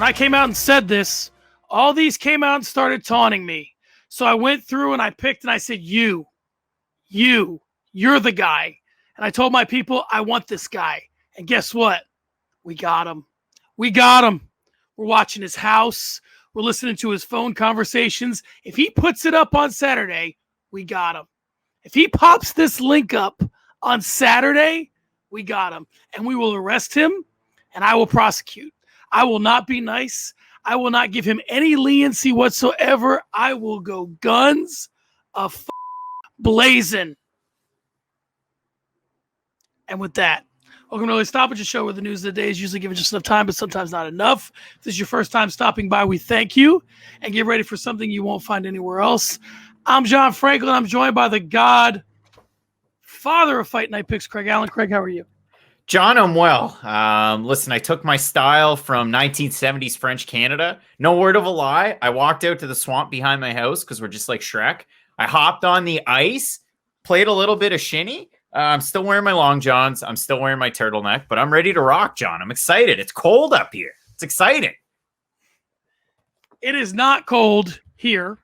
I came out and said this, all these came out and started taunting me. So I went through and I picked and I said, you're the guy. And I told my people, I want this guy. And guess what? We got him. We're watching his house. We're listening to his phone conversations. If he puts it up on Saturday, we got him. If he pops this link up on Saturday, we got him. And we will arrest him and I will prosecute. I will not be nice. I will not give him any leniency whatsoever. I will go guns blazing. And with that, welcome to the Stoppage show, where the news of the day is usually given just enough time, but sometimes not enough. If this is your first time stopping by, we thank you. And get ready for something you won't find anywhere else. I'm John Franklin. I'm joined by the God, father of Fight Night Picks, Craig Allen. Craig, how are you? John, I'm well. Listen, I took my style from 1970s French Canada. No word of a lie. I walked out to the swamp behind my house because we're just like Shrek. I hopped on the ice, played a little bit of shinny. I'm still wearing my long johns. I'm still wearing my turtleneck, but I'm ready to rock, John. I'm excited. It's cold up here. It's exciting. It is not cold here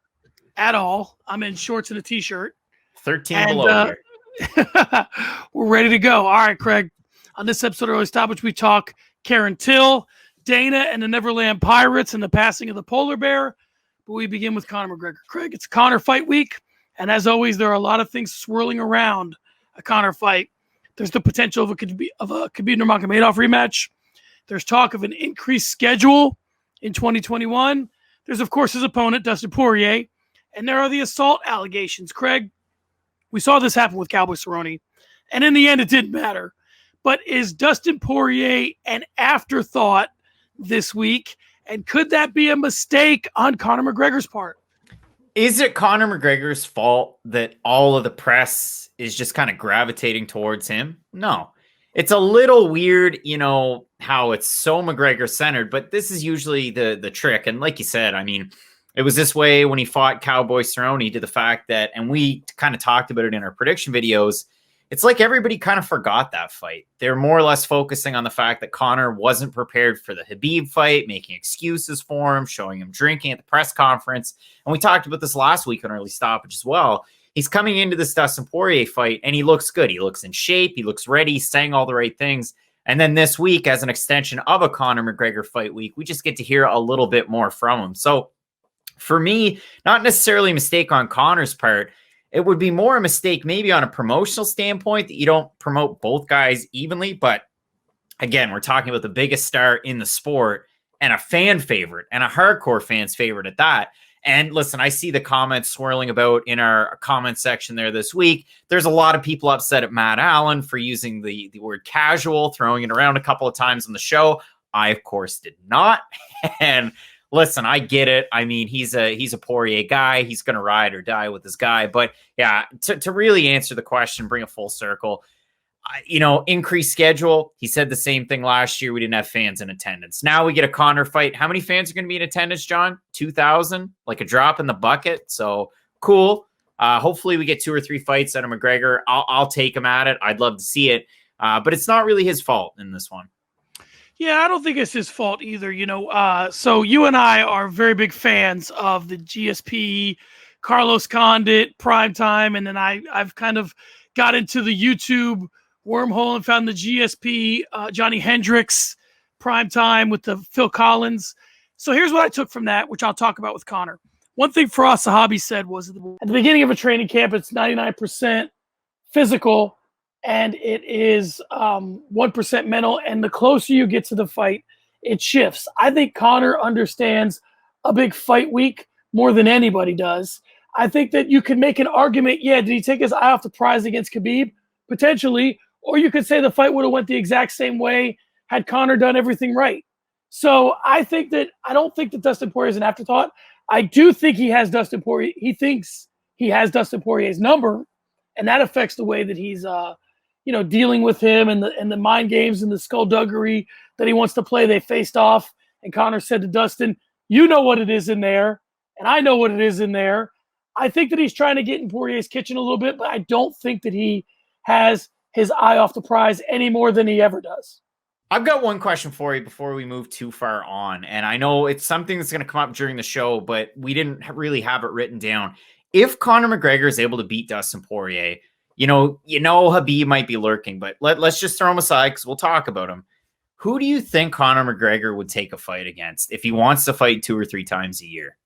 at all. I'm in shorts and a t-shirt. 13 below here. We're ready to go. All right, Craig. On this episode of Early Stoppage, we talk Karen Till, Dana and the Neverland Pirates, and the passing of the polar bear. But we begin with Conor McGregor. Craig, it's Conor fight week. And as always, there are a lot of things swirling around a Conor fight. There's the potential of a Khabib Nurmagomedov rematch. There's talk of an increased schedule in 2021. There's, of course, his opponent, Dustin Poirier. And there are the assault allegations. Craig, we saw this happen with Cowboy Cerrone. And in the end, it didn't matter. But is Dustin Poirier an afterthought this week? And could that be a mistake on Conor McGregor's part? Is it Conor McGregor's fault that all of the press is just kind of gravitating towards him? No. It's a little weird, how it's so McGregor-centered, but this is usually the trick. And like you said, I mean, it was this way when he fought Cowboy Cerrone, to the fact that, and we kind of talked about it in our prediction videos, it's like everybody kind of forgot that fight. They're more or less focusing on the fact that Conor wasn't prepared for the Khabib fight, making excuses for him, showing him drinking at the press conference. And we talked about this last week on Early Stoppage as well. He's coming into this Dustin Poirier fight, and he looks good. He looks in shape. He looks ready. He's saying all the right things. And then this week, as an extension of a Conor McGregor fight week, we just get to hear a little bit more from him. So for me, not necessarily a mistake on Conor's part. It would be more a mistake maybe on a promotional standpoint that you don't promote both guys evenly. But again, we're talking about the biggest star in the sport and a fan favorite, and a hardcore fan's favorite at that. And listen, I see the comments swirling about in our comment section there this week. There's a lot of people upset at Matt Allen for using the word casual, throwing it around a couple of times on the show. I, of course, did not. And listen, I get it. I mean, he's a Poirier guy. He's going to ride or die with this guy. But yeah, to really answer the question, bring a full circle, increased schedule. He said the same thing last year. We didn't have fans in attendance. Now we get a Conor fight. How many fans are going to be in attendance, John? 2,000, like a drop in the bucket. So cool. Hopefully we get 2 or 3 fights out of McGregor. I'll take him at it. I'd love to see it. But it's not really his fault in this one. Yeah, I don't think it's his fault either. So you and I are very big fans of the GSP, Carlos Condit, Primetime, and then I've kind of got into the YouTube wormhole and found the GSP, Johnny Hendricks, Primetime with the Phil Collins. So here's what I took from that, which I'll talk about with Conor. One thing Firas Zahabi said was at the beginning of a training camp, it's 99% physical, and it is 1% mental. And the closer you get to the fight, it shifts. I think Conor understands a big fight week more than anybody does. I think that you could make an argument, did he take his eye off the prize against Khabib? Potentially. Or you could say the fight would have went the exact same way had Conor done everything right. So I don't think that Dustin Poirier is an afterthought. I do think he has Dustin Poirier. He thinks he has Dustin Poirier's number, and that affects the way that he's dealing with him and the mind games and the skullduggery that he wants to play. They faced off, and Conor said to Dustin, you know what it is in there, and I know what it is in there. I think that he's trying to get in Poirier's kitchen a little bit, but I don't think that he has his eye off the prize any more than he ever does. I've got one question for you before we move too far on. And I know it's something that's going to come up during the show, but we didn't really have it written down. If Conor McGregor is able to beat Dustin Poirier, Khabib might be lurking, but let's just throw him aside because we'll talk about him. Who do you think Conor McGregor would take a fight against if he wants to fight 2 or 3 times a year?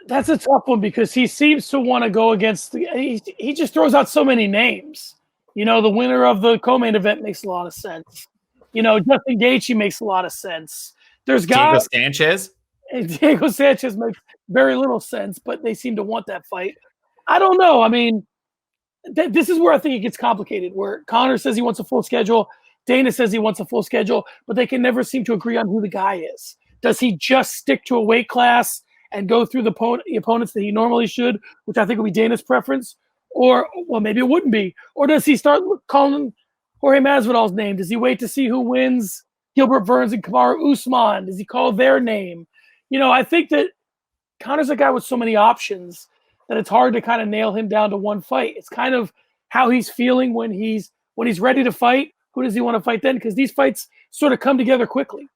That's a tough one because he seems to want to go against he just throws out so many names. The winner of the co-main event makes a lot of sense. Justin Gaethje makes a lot of sense. There's guys. Diego Sanchez makes very little sense, but they seem to want that fight. I don't know. I mean, this is where I think it gets complicated, where Conor says he wants a full schedule. Dana says he wants a full schedule, but they can never seem to agree on who the guy is. Does he just stick to a weight class and go through the opponents that he normally should, which I think would be Dana's preference? Or, well, maybe it wouldn't be. Or does he start calling Jorge Masvidal's name? Does he wait to see who wins Gilbert Burns and Kamaru Usman? Does he call their name? I think that Conor's a guy with so many options that it's hard to kind of nail him down to one fight. It's kind of how he's feeling when he's ready to fight. Who does he want to fight then? Because these fights sort of come together quickly.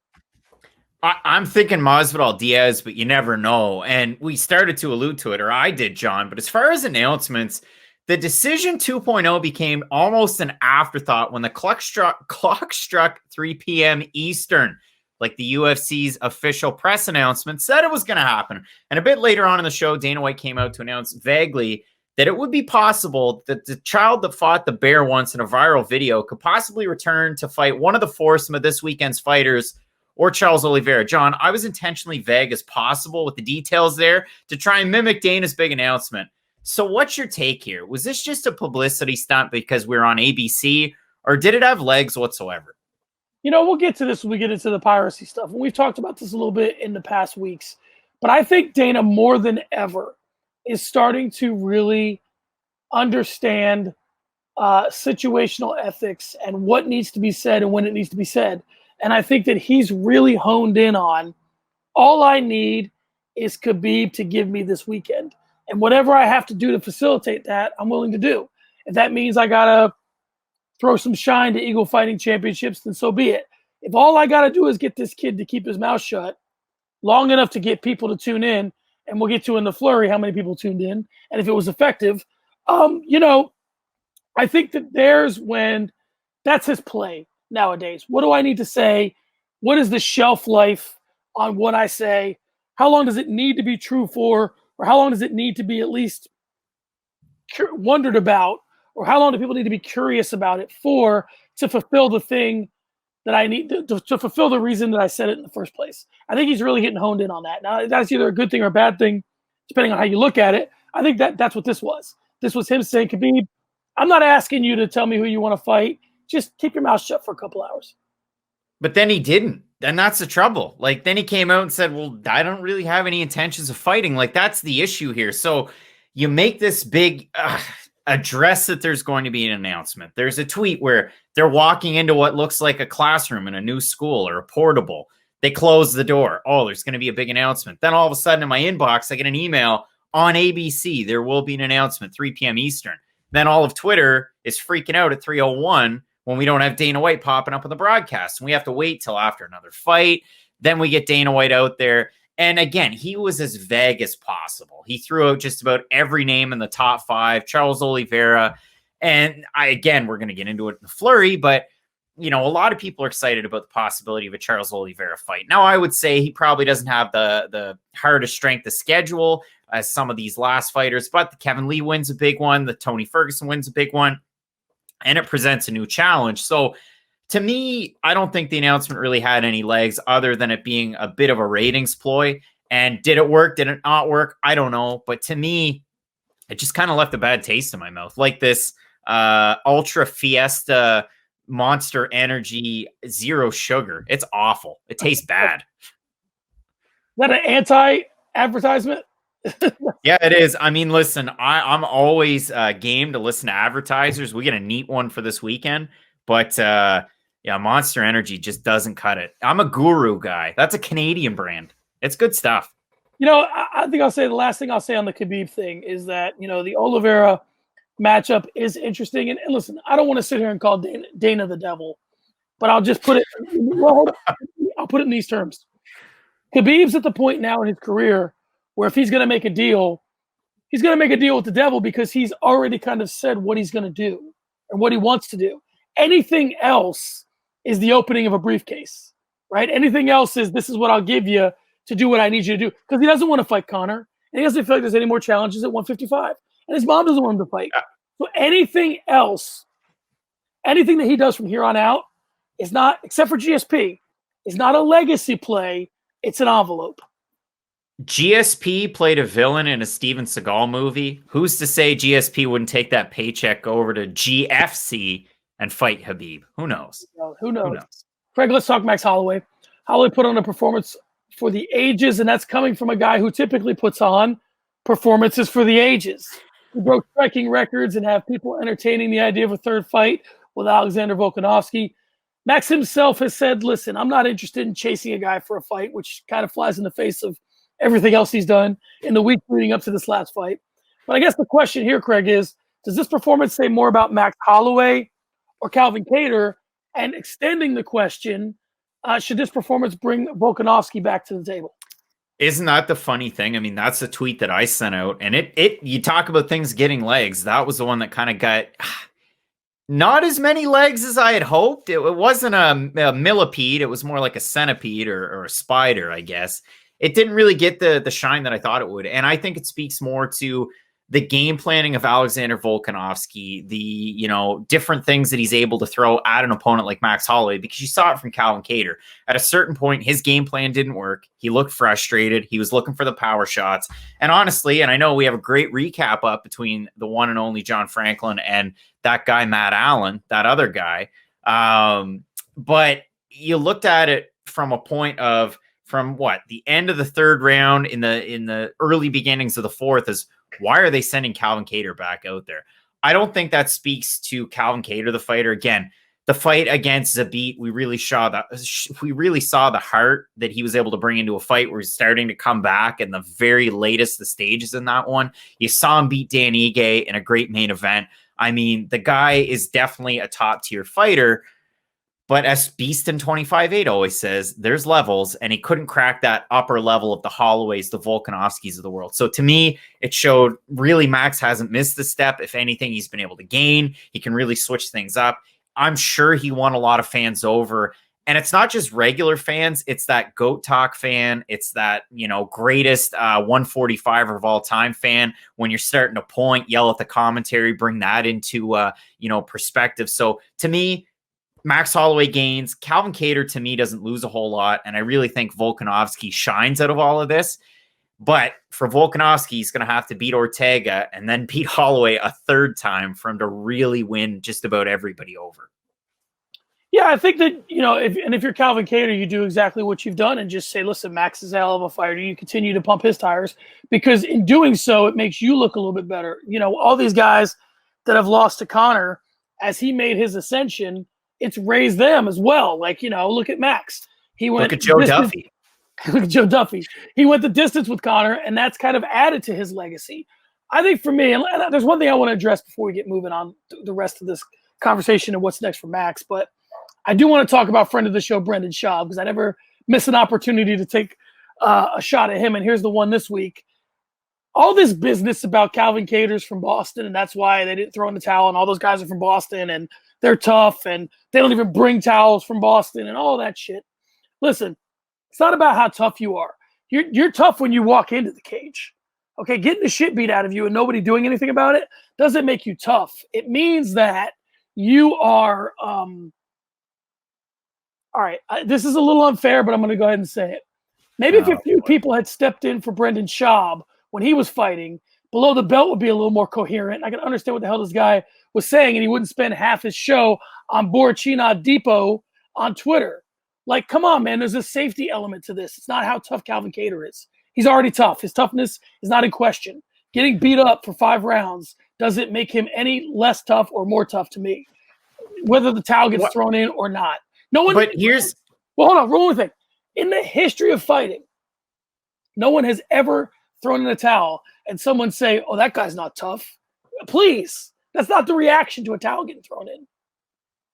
I'm thinking Masvidal Diaz, but you never know. And we started to allude to it, or I did, John. But as far as announcements, the decision 2.0 became almost an afterthought when the clock struck 3 p.m. Eastern, like the UFC's official press announcement said it was going to happen. And a bit later on in the show, Dana White came out to announce vaguely that it would be possible that the child that fought the bear once in a viral video could possibly return to fight one of the foursome of this weekend's fighters, or Charles Oliveira. John, I was intentionally vague as possible with the details there to try and mimic Dana's big announcement. So what's your take here? Was this just a publicity stunt because we're on ABC, or did it have legs whatsoever? We'll get to this when we get into the piracy stuff. And we've talked about this a little bit in the past weeks. But I think Dana, more than ever, is starting to really understand situational ethics and what needs to be said and when it needs to be said. And I think that he's really honed in on all I need is Khabib to give me this weekend. And whatever I have to do to facilitate that, I'm willing to do. If that means I got to throw some shine to Eagle Fighting Championships, then so be it. If all I got to do is get this kid to keep his mouth shut long enough to get people to tune in, and we'll get to in the flurry how many people tuned in, and if it was effective, I think that that's his play nowadays. What do I need to say? What is the shelf life on what I say? How long does it need to be true for? Or how long does it need to be at least wondered about? Or how long do people need to be curious about it for to fulfill the thing that I need to fulfill the reason that I said it in the first place? I think he's really getting honed in on that. Now, that's either a good thing or a bad thing, depending on how you look at it. I think that's what this was. This was him saying, Khabib, I'm not asking you to tell me who you want to fight. Just keep your mouth shut for a couple hours. But then he didn't. And that's the trouble. Like, then he came out and said, well, I don't really have any intentions of fighting. Like, that's the issue here. So you make this big address that there's going to be an announcement. There's a tweet where they're walking into what looks like a classroom in a new school or a portable. They close the door. Oh, there's going to be a big announcement. Then all of a sudden in my inbox, I get an email on ABC. There will be an announcement, 3 p.m. Eastern. Then all of Twitter is freaking out at 3:01 when we don't have Dana White popping up on the broadcast. And we have to wait till after another fight. Then we get Dana White out there. And again, he was as vague as possible. He threw out just about every name in the top 5, Charles Oliveira. And again, we're going to get into it in the flurry, but a lot of people are excited about the possibility of a Charles Oliveira fight. Now, I would say he probably doesn't have the hardest strength of schedule as some of these last fighters, but the Kevin Lee wins a big one. The Tony Ferguson wins a big one. And it presents a new challenge. So to me, I don't think the announcement really had any legs other than it being a bit of a ratings ploy. And did it work? Did it not work? I don't know. But to me, it just kind of left a bad taste in my mouth. Like this Ultra Fiesta Monster Energy Zero Sugar. It's awful. It tastes bad. Is that an anti-advertisement? Yeah, it is. I mean, listen, I'm always game to listen to advertisers. We get a neat one for this weekend, but Monster Energy just doesn't cut it. I'm a Guru guy. That's a Canadian brand. It's good stuff. I think I'll say the last thing I'll say on the Khabib thing is that, the Oliveira matchup is interesting. And listen, I don't want to sit here and call Dana the devil, but I'll just put it. Well, hold on. I'll put it in these terms. Khabib's at the point now in his career where if he's going to make a deal, he's going to make a deal with the devil because he's already kind of said what he's going to do and what he wants to do. Anything else is the opening of a briefcase, right? Anything else is this is what I'll give you to do what I need you to do because he doesn't want to fight Conor and he doesn't feel like there's any more challenges at 155 and his mom doesn't want him to fight. So anything else, anything that he does from here on out is not, except for GSP, is not a legacy play. It's an envelope. GSP played a villain in a Steven Seagal movie. Who's to say GSP wouldn't take that paycheck, go over to GFC and fight Khabib? Who knows? Who knows? Craig, let's talk Max Holloway. Holloway put on a performance for the ages, and that's coming from a guy who typically puts on performances for the ages. He broke striking records and have people entertaining the idea of a third fight with Alexander Volkanovski. Max himself has said, listen, I'm not interested in chasing a guy for a fight, which kind of flies in the face of everything else he's done in the week leading up to this last fight. But I guess the question here, Craig, is does this performance say more about Max Holloway or Calvin Kattar? And extending the question, should this performance bring Volkanovski back to the table? Isn't that the funny thing? I mean, that's a tweet that I sent out, and it you talk about things getting legs. That was the one that kind of got not as many legs as I had hoped. It wasn't a millipede. It was more like a centipede or a spider, I guess. It didn't really get the shine that I thought it would. And I think it speaks more to the game planning of Alexander Volkanovski, the, different things that he's able to throw at an opponent like Max Holloway, because you saw it from Calvin Kattar. At a certain point, his game plan didn't work. He looked frustrated. He was looking for the power shots. And honestly, and I know we have a great recap up between the one and only John Franklin and that guy, Matt Allen, that other guy. But you looked at it from a point of, from the end of the third round in the early beginnings of the fourth is, why are they sending Calvin Kattar back out there? I don't think that speaks to Calvin Kattar, the fighter. Again, the fight against Zabit, we really saw the heart that he was able to bring into a fight where he's starting to come back in the very latest, the stages in that one. You saw him beat Dan Ige in a great main event. I mean, the guy is definitely a top tier fighter. But as Beast in 25-8 always says, there's levels, and he couldn't crack that upper level of the Holloways, the Volkanovskis of the world. So to me, it showed really Max hasn't missed the step. If anything, he's been able to gain. He can really switch things up. I'm sure he won a lot of fans over. And it's not just regular fans. It's that GOAT Talk fan. It's that, greatest 145er of all time fan. When you're starting to point, yell at the commentary, bring that into, perspective. So to me, Max Holloway gains. Calvin Kattar, to me, doesn't lose a whole lot. And I really think Volkanovski shines out of all of this. But for Volkanovski, he's going to have to beat Ortega and then beat Holloway a third time for him to really win just about everybody over. Yeah, I think that, if you're Calvin Kattar, you do exactly what you've done and just say, listen, Max is a hell of a fighter. You continue to pump his tires because in doing so, it makes you look a little bit better. All these guys that have lost to Conor, as he made his ascension, it's raised them as well. Look at Max. Look at Joe Duffy. Look at Joe Duffy. He went the distance with Conor, and that's kind of added to his legacy. I think for me, and there's one thing I want to address before we get moving on to the rest of this conversation and what's next for Max, but I do want to talk about friend of the show, Brendan Schaub, because I never miss an opportunity to take a shot at him, and here's the one this week. All this business about Calvin Kattar's from Boston, and that's why they didn't throw in the towel, and all those guys are from Boston, and they're tough, and they don't even bring towels from Boston and all that shit. Listen, it's not about how tough you are. You're tough when you walk into the cage. Okay, getting the shit beat out of you and nobody doing anything about it doesn't make you tough. It means that you are all right, this is a little unfair, but I'm going to go ahead and say it. Maybe if a few people had stepped in for Brendan Schaub when he was fighting, below the belt would be a little more coherent. I can understand what the hell this guy was saying, and he wouldn't spend half his show on Borchina Depot on Twitter. Come on, man, there's a safety element to this. It's not how tough Calvin Kattar is. He's already tough. His toughness is not in question. Getting beat up for 5 rounds doesn't make him any less tough or more tough to me, whether the towel gets thrown in or not. No one. But here's. Well, hold on. One more thing. In the history of fighting, no one has ever thrown in a towel and someone say, "Oh, that guy's not tough." Please, that's not the reaction to a towel getting thrown in.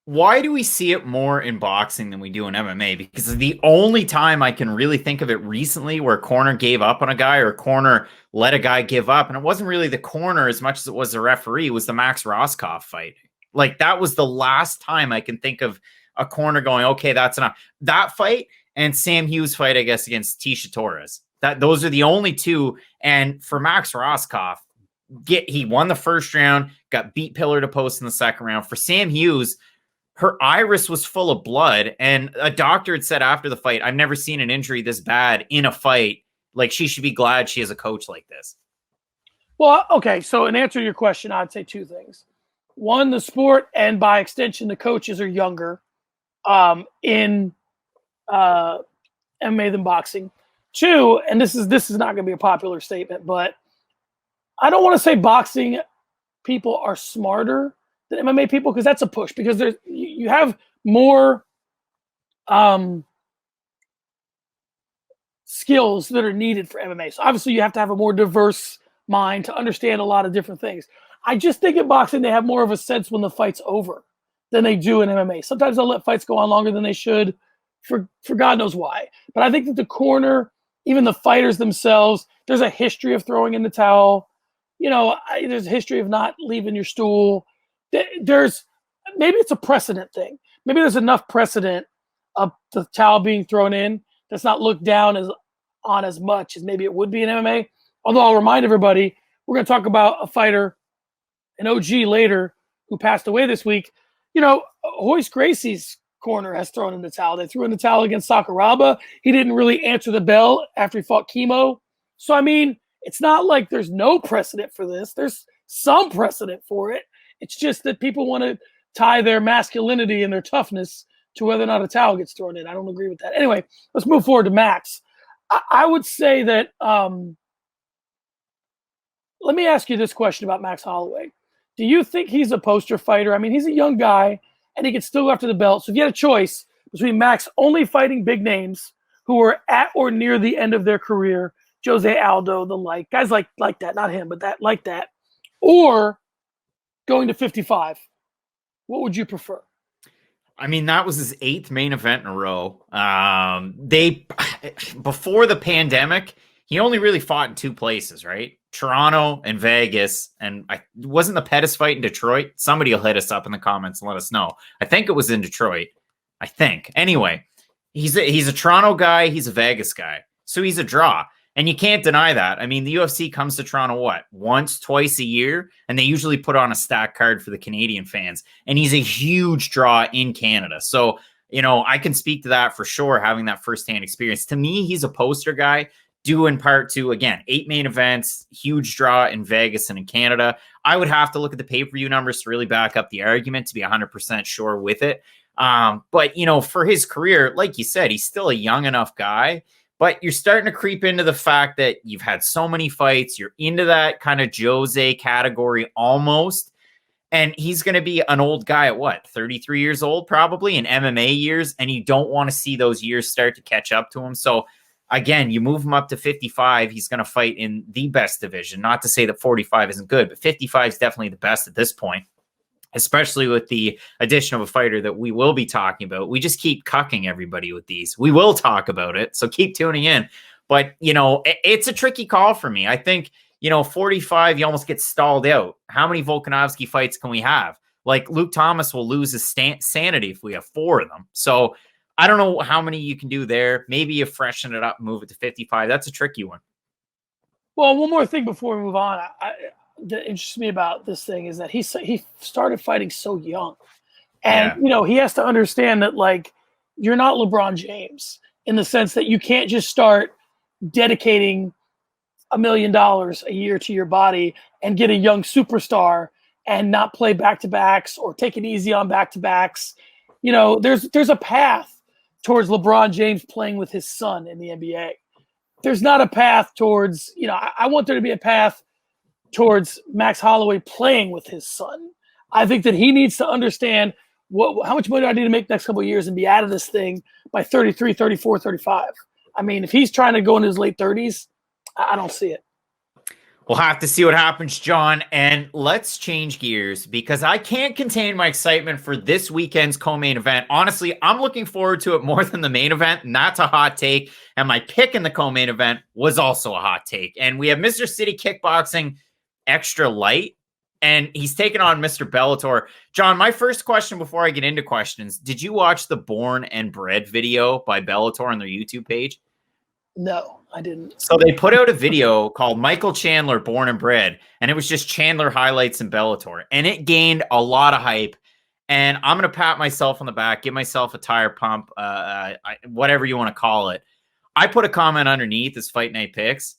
Why do we see it more in boxing than we do in MMA? Because the only time I can really think of it recently where a corner gave up on a guy or a corner let a guy give up, and it wasn't really the corner as much as it was the referee, was the Max Roscoff fight. Like, that was the last time I can think of a corner going, okay, that's enough. That fight and Sam Hughes' fight, I guess, against Tisha Torres. Those are the only two. And for Max Roscoff, he won the first round, got beat pillar to post in the second round. For Sam Hughes, her iris was full of blood, and a doctor had said after the fight, I've never seen an injury this bad in a fight. Like, she should be glad she has a coach like this. Well, okay, so in answer to your question, I'd say two things. One, the sport, and by extension, the coaches are younger in MMA than boxing. Two, and this is not going to be a popular statement, but I don't want to say boxing people are smarter than MMA people, because that's a push, because you have more skills that are needed for MMA. So obviously you have to have a more diverse mind to understand a lot of different things. I just think in boxing they have more of a sense when the fight's over than they do in MMA. Sometimes they'll let fights go on longer than they should for God knows why. But I think that the corner, even the fighters themselves, there's a history of throwing in the towel. There's a history of not leaving your stool. There's maybe it's a precedent thing. Maybe there's enough precedent of the towel being thrown in that's not looked down on as much as maybe it would be in MMA. Although I'll remind everybody, we're going to talk about a fighter, an OG later, who passed away this week. Royce Gracie's corner has thrown in the towel. They threw in the towel against Sakuraba. He didn't really answer the bell after he fought chemo. So, I mean, it's not like there's no precedent for this. There's some precedent for it. It's just that people want to tie their masculinity and their toughness to whether or not a towel gets thrown in. I don't agree with that. Anyway, let's move forward to Max. I would say that let me ask you this question about Max Holloway. Do you think he's a poster fighter? I mean, he's a young guy, and he can still go after the belt. So if you had a choice between Max only fighting big names who are at or near the end of their career, Jose Aldo, the like, guys like that, not him, but that, or going to 55, what would you prefer? I mean, that was his 8th main event in a row. Before the pandemic, he only really fought in 2 places, right? Toronto and Vegas. And wasn't the Pettis fight in Detroit? Somebody will hit us up in the comments and let us know. I think it was in Detroit. I think. Anyway, he's a Toronto guy. He's a Vegas guy. So he's a draw. And you can't deny that. I mean, the UFC comes to Toronto, once, twice a year? And they usually put on a stacked card for the Canadian fans. And he's a huge draw in Canada. So, I can speak to that for sure, having that firsthand experience. To me, he's a poster guy, due in part to, again, 8 main events, huge draw in Vegas and in Canada. I would have to look at the pay-per-view numbers to really back up the argument to be 100% sure with it. But, for his career, like you said, he's still a young enough guy. But you're starting to creep into the fact that you've had so many fights. You're into that kind of Jose category almost. And he's going to be an old guy at 33 years old, probably in MMA years. And you don't want to see those years start to catch up to him. So again, you move him up to 55. He's going to fight in the best division. Not to say that 45 isn't good, but 55 is definitely the best at this point, especially with the addition of a fighter that we will be talking about. We just keep cucking everybody with these. We will talk about it, so keep tuning in. But, it's a tricky call for me. I think, 45, you almost get stalled out. How many Volkanovski fights can we have? Like, Luke Thomas will lose his sanity if we have 4 of them. So I don't know how many you can do there. Maybe you freshen it up and move it to 55. That's a tricky one. Well, one more thing before we move on. That interests me about this thing is that he started fighting so young, and he has to understand that, like, you're not LeBron James in the sense that you can't just start dedicating $1 million a year to your body and get a young superstar and not play back-to-backs or take it easy on back-to-backs. There's a path towards LeBron James playing with his son in the NBA. There's not a path towards, I want there to be a path towards Max Holloway playing with his son. I think that he needs to understand how much money do I need to make next couple of years and be out of this thing by 33, 34, 35. I mean, if he's trying to go in his late 30s, I don't see it. We'll have to see what happens, John. And let's change gears because I can't contain my excitement for this weekend's co-main event. Honestly, I'm looking forward to it more than the main event, and that's a hot take. And my pick in the co-main event was also a hot take. And we have Mr. City Kickboxing Extra Light, and he's taking on Mr. Bellator. John, my first question before I get into questions, did you watch the Born and Bred video by Bellator on their YouTube page? No, I didn't. So they put out a video called Michael Chandler Born and Bred, and it was just Chandler highlights in Bellator, and it gained a lot of hype. And I'm going to pat myself on the back, give myself a tire pump, whatever you want to call it. I put a comment underneath as Fight Night Picks,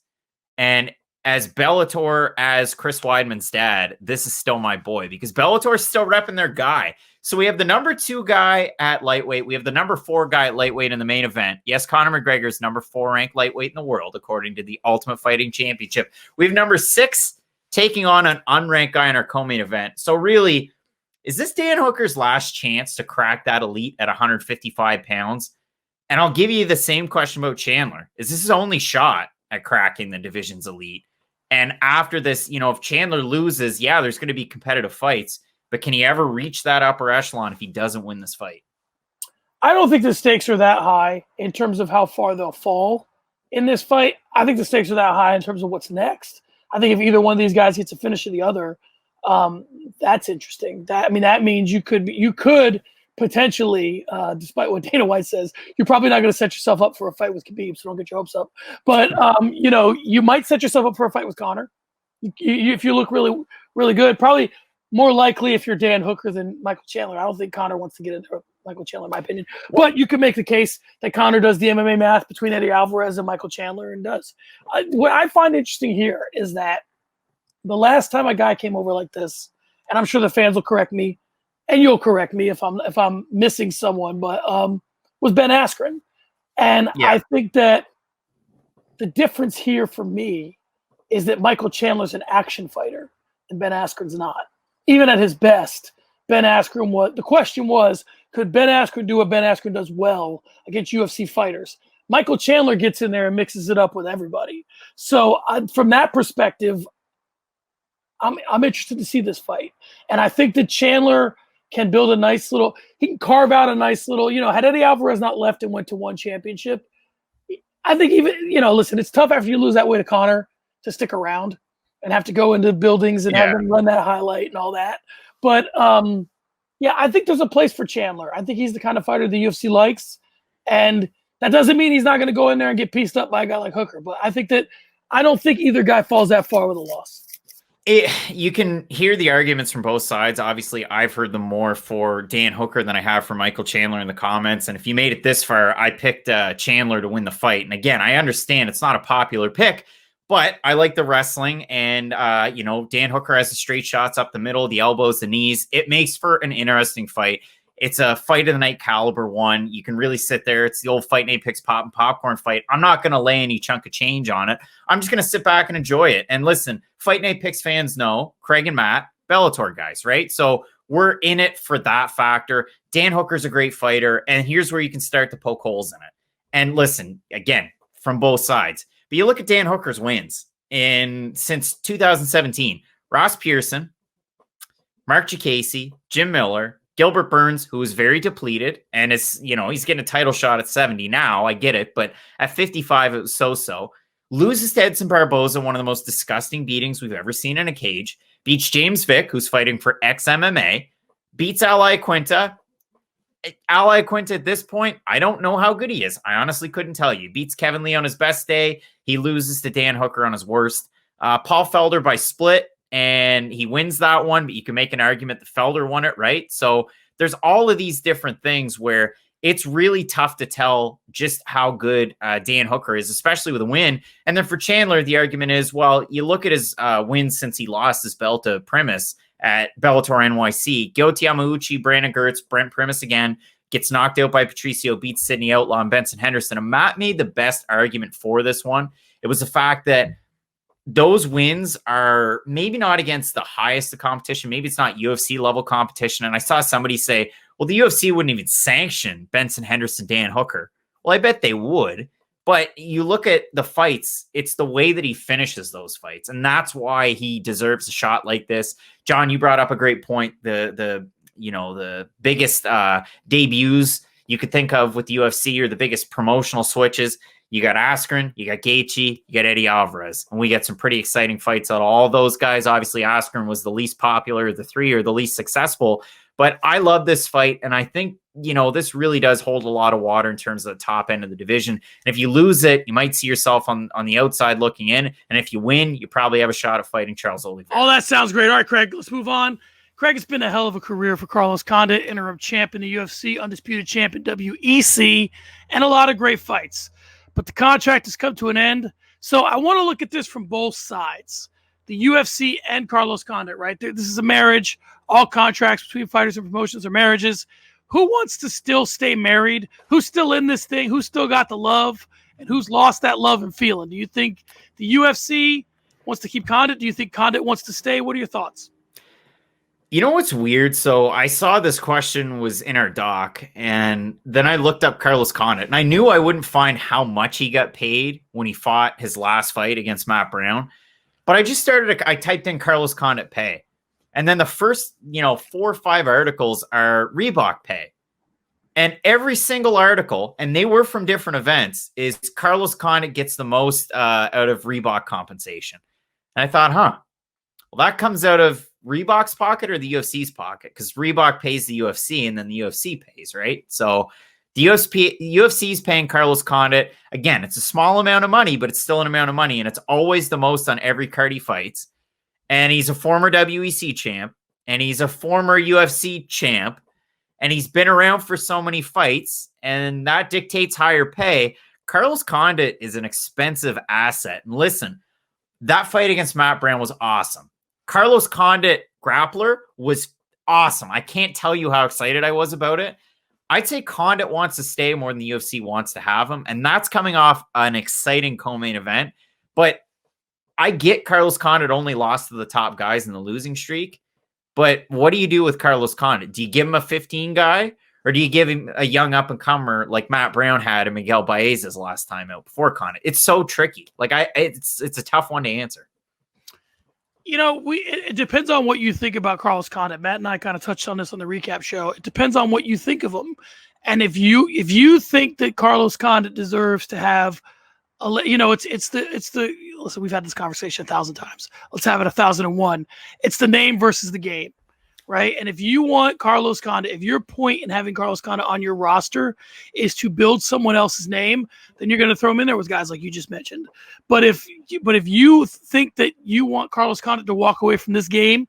and as Bellator, as Chris Weidman's dad, this is still my boy because Bellator is still repping their guy. So we have the number 2 guy at lightweight. We have the number 4 guy at lightweight in the main event. Yes, Conor McGregor is number 4 ranked lightweight in the world, according to the Ultimate Fighting Championship. We have number 6 taking on an unranked guy in our co-main event. So really, is this Dan Hooker's last chance to crack that elite at 155 pounds? And I'll give you the same question about Chandler. Is this his only shot at cracking the division's elite? And after this, if Chandler loses, yeah, there's going to be competitive fights. But can he ever reach that upper echelon if he doesn't win this fight? I don't think the stakes are that high in terms of how far they'll fall in this fight. I think the stakes are that high in terms of what's next. I think if either one of these guys gets a finish of the other, that's interesting. That means you could potentially, despite what Dana White says, you're probably not going to set yourself up for a fight with Khabib, so don't get your hopes up. But you might set yourself up for a fight with Conor if you look really, really good. Probably more likely if you're Dan Hooker than Michael Chandler. I don't think Conor wants to get into Michael Chandler, in my opinion. But you could make the case that Conor does the MMA math between Eddie Alvarez and Michael Chandler and does. What I find interesting here is that the last time a guy came over like this, and I'm sure the fans will correct me, and you'll correct me if I'm missing someone, but was Ben Askren. And yeah. I think that the difference here for me is that Michael Chandler's an action fighter and Ben Askren's not. Even at his best, Ben Askren was. The question was, could Ben Askren do what Ben Askren does well against UFC fighters? Michael Chandler gets in there and mixes it up with everybody. So from that perspective, I'm interested to see this fight. And I think that Chandler can build a nice little – he can carve out a nice little – had Eddie Alvarez not left and went to one championship, I think even – listen, it's tough after you lose that way to Conor to stick around and have to go into buildings and have them run that highlight and all that. But, I think there's a place for Chandler. I think he's the kind of fighter the UFC likes. And that doesn't mean he's not going to go in there and get pieced up by a guy like Hooker. But I don't think either guy falls that far with a loss. You can hear the arguments from both sides. Obviously, I've heard them more for Dan Hooker than I have for Michael Chandler in the comments. And if you made it this far, I picked Chandler to win the fight. And again, I understand it's not a popular pick, but I like the wrestling. And, Dan Hooker has the straight shots up the middle, the elbows, the knees. It makes for an interesting fight. It's a fight of the night caliber one. You can really sit there. It's the old Fight Night Picks pop and popcorn fight. I'm not going to lay any chunk of change on it. I'm just going to sit back and enjoy it. And listen, Fight Night Picks fans know Craig and Matt, Bellator guys, right? So we're in it for that factor. Dan Hooker's a great fighter. And here's where you can start to poke holes in it. And listen, again, from both sides. But you look at Dan Hooker's wins since 2017. Ross Pearson, Mark Chiesa, Jim Miller, Gilbert Burns, who is very depleted and is, he's getting a title shot at 70 now. I get it. But at 55, it was so-so. Loses to Edson Barboza, one of the most disgusting beatings we've ever seen in a cage. Beats James Vick, who's fighting for ex-MMA. Beats Ally Quinta. Ally Quinta at this point, I don't know how good he is. I honestly couldn't tell you. Beats Kevin Lee on his best day. He loses to Dan Hooker on his worst. Paul Felder by split. And he wins that one, but you can make an argument that Felder won it, right? So there's all of these different things where it's really tough to tell just how good Dan Hooker is, especially with a win. And then for Chandler, the argument is, well, you look at his wins since he lost his belt to Primus at Bellator NYC. Gyoti Yamauchi, Brandon Gertz, Brent Primus again, gets knocked out by Patricio, beats Sidney Outlaw and Benson Henderson. And Matt made the best argument for this one. It was the fact that those wins are maybe not against the highest of competition. Maybe it's not UFC level competition. And I saw somebody say, well, the UFC wouldn't even sanction Benson Henderson, Dan Hooker. Well, I bet they would, But you look at the fights, it's the way that he finishes those fights. And that's why he deserves a shot like this. John, you brought up a great point. The biggest debuts you could think of with the UFC, or the biggest promotional switches. You got Askren, you got Gaethje, you got Eddie Alvarez. And we get some pretty exciting fights out of all those guys. Obviously, Askren was the least popular of the three, or the least successful. But I love this fight, and I think, this really does hold a lot of water in terms of the top end of the division. And if you lose it, you might see yourself on the outside looking in. And if you win, you probably have a shot at fighting Charles Oliveira. Oh, that sounds great. All right, Craig, let's move on. Craig, it's been a hell of a career for Carlos Condit, interim champ in the UFC, undisputed champ in WEC, and a lot of great fights. But the contract has come to an end. So I want to look at this from both sides. The UFC and Carlos Condit, right? This is a marriage. All contracts between fighters and promotions are marriages. Who wants to still stay married? Who's still in this thing? Who's still got the love? And who's lost that love and feeling? Do you think the UFC wants to keep Condit? Do you think Condit wants to stay? What are your thoughts? You know what's weird? So I saw this question was in our doc, and then I looked up Carlos Condit, and I knew I wouldn't find how much he got paid when he fought his last fight against Matt Brown. But I typed in Carlos Condit pay. And then the first, 4 or 5 articles are Reebok pay. And every single article, and they were from different events, is Carlos Condit gets the most out of Reebok compensation. And I thought, well, that comes out of Reebok's pocket or the UFC's pocket? Because Reebok pays the UFC and then the UFC pays, right? So the UFC is paying Carlos Condit. Again, it's a small amount of money, but it's still an amount of money. And it's always the most on every card he fights. And he's a former WEC champ, and he's a former UFC champ, and he's been around for so many fights, and that dictates higher pay. Carlos Condit is an expensive asset. And listen, that fight against Matt Brown was awesome. Carlos Condit grappler was awesome. I can't tell you how excited I was about it. I'd say Condit wants to stay more than the UFC wants to have him, and that's coming off an exciting co-main event. But I get Carlos Condit only lost to the top guys in the losing streak, but what do you do with Carlos Condit? Do you give him a 15 guy, or do you give him a young up-and-comer like Matt Brown had and Miguel Baez's last time out before Condit? It's so tricky. It's a tough one to answer. It depends on what you think about Carlos Condit. Matt and I kind of touched on this on the recap show. It depends on what you think of him. And if you think that Carlos Condit deserves to have listen, we've had this conversation 1,000 times. Let's have it 1,001. It's the name versus the game, right? And if you want Carlos Condit, if your point in having Carlos Condit on your roster is to build someone else's name, then you're going to throw him in there with guys like you just mentioned. But if you think that you want Carlos Condit to walk away from this game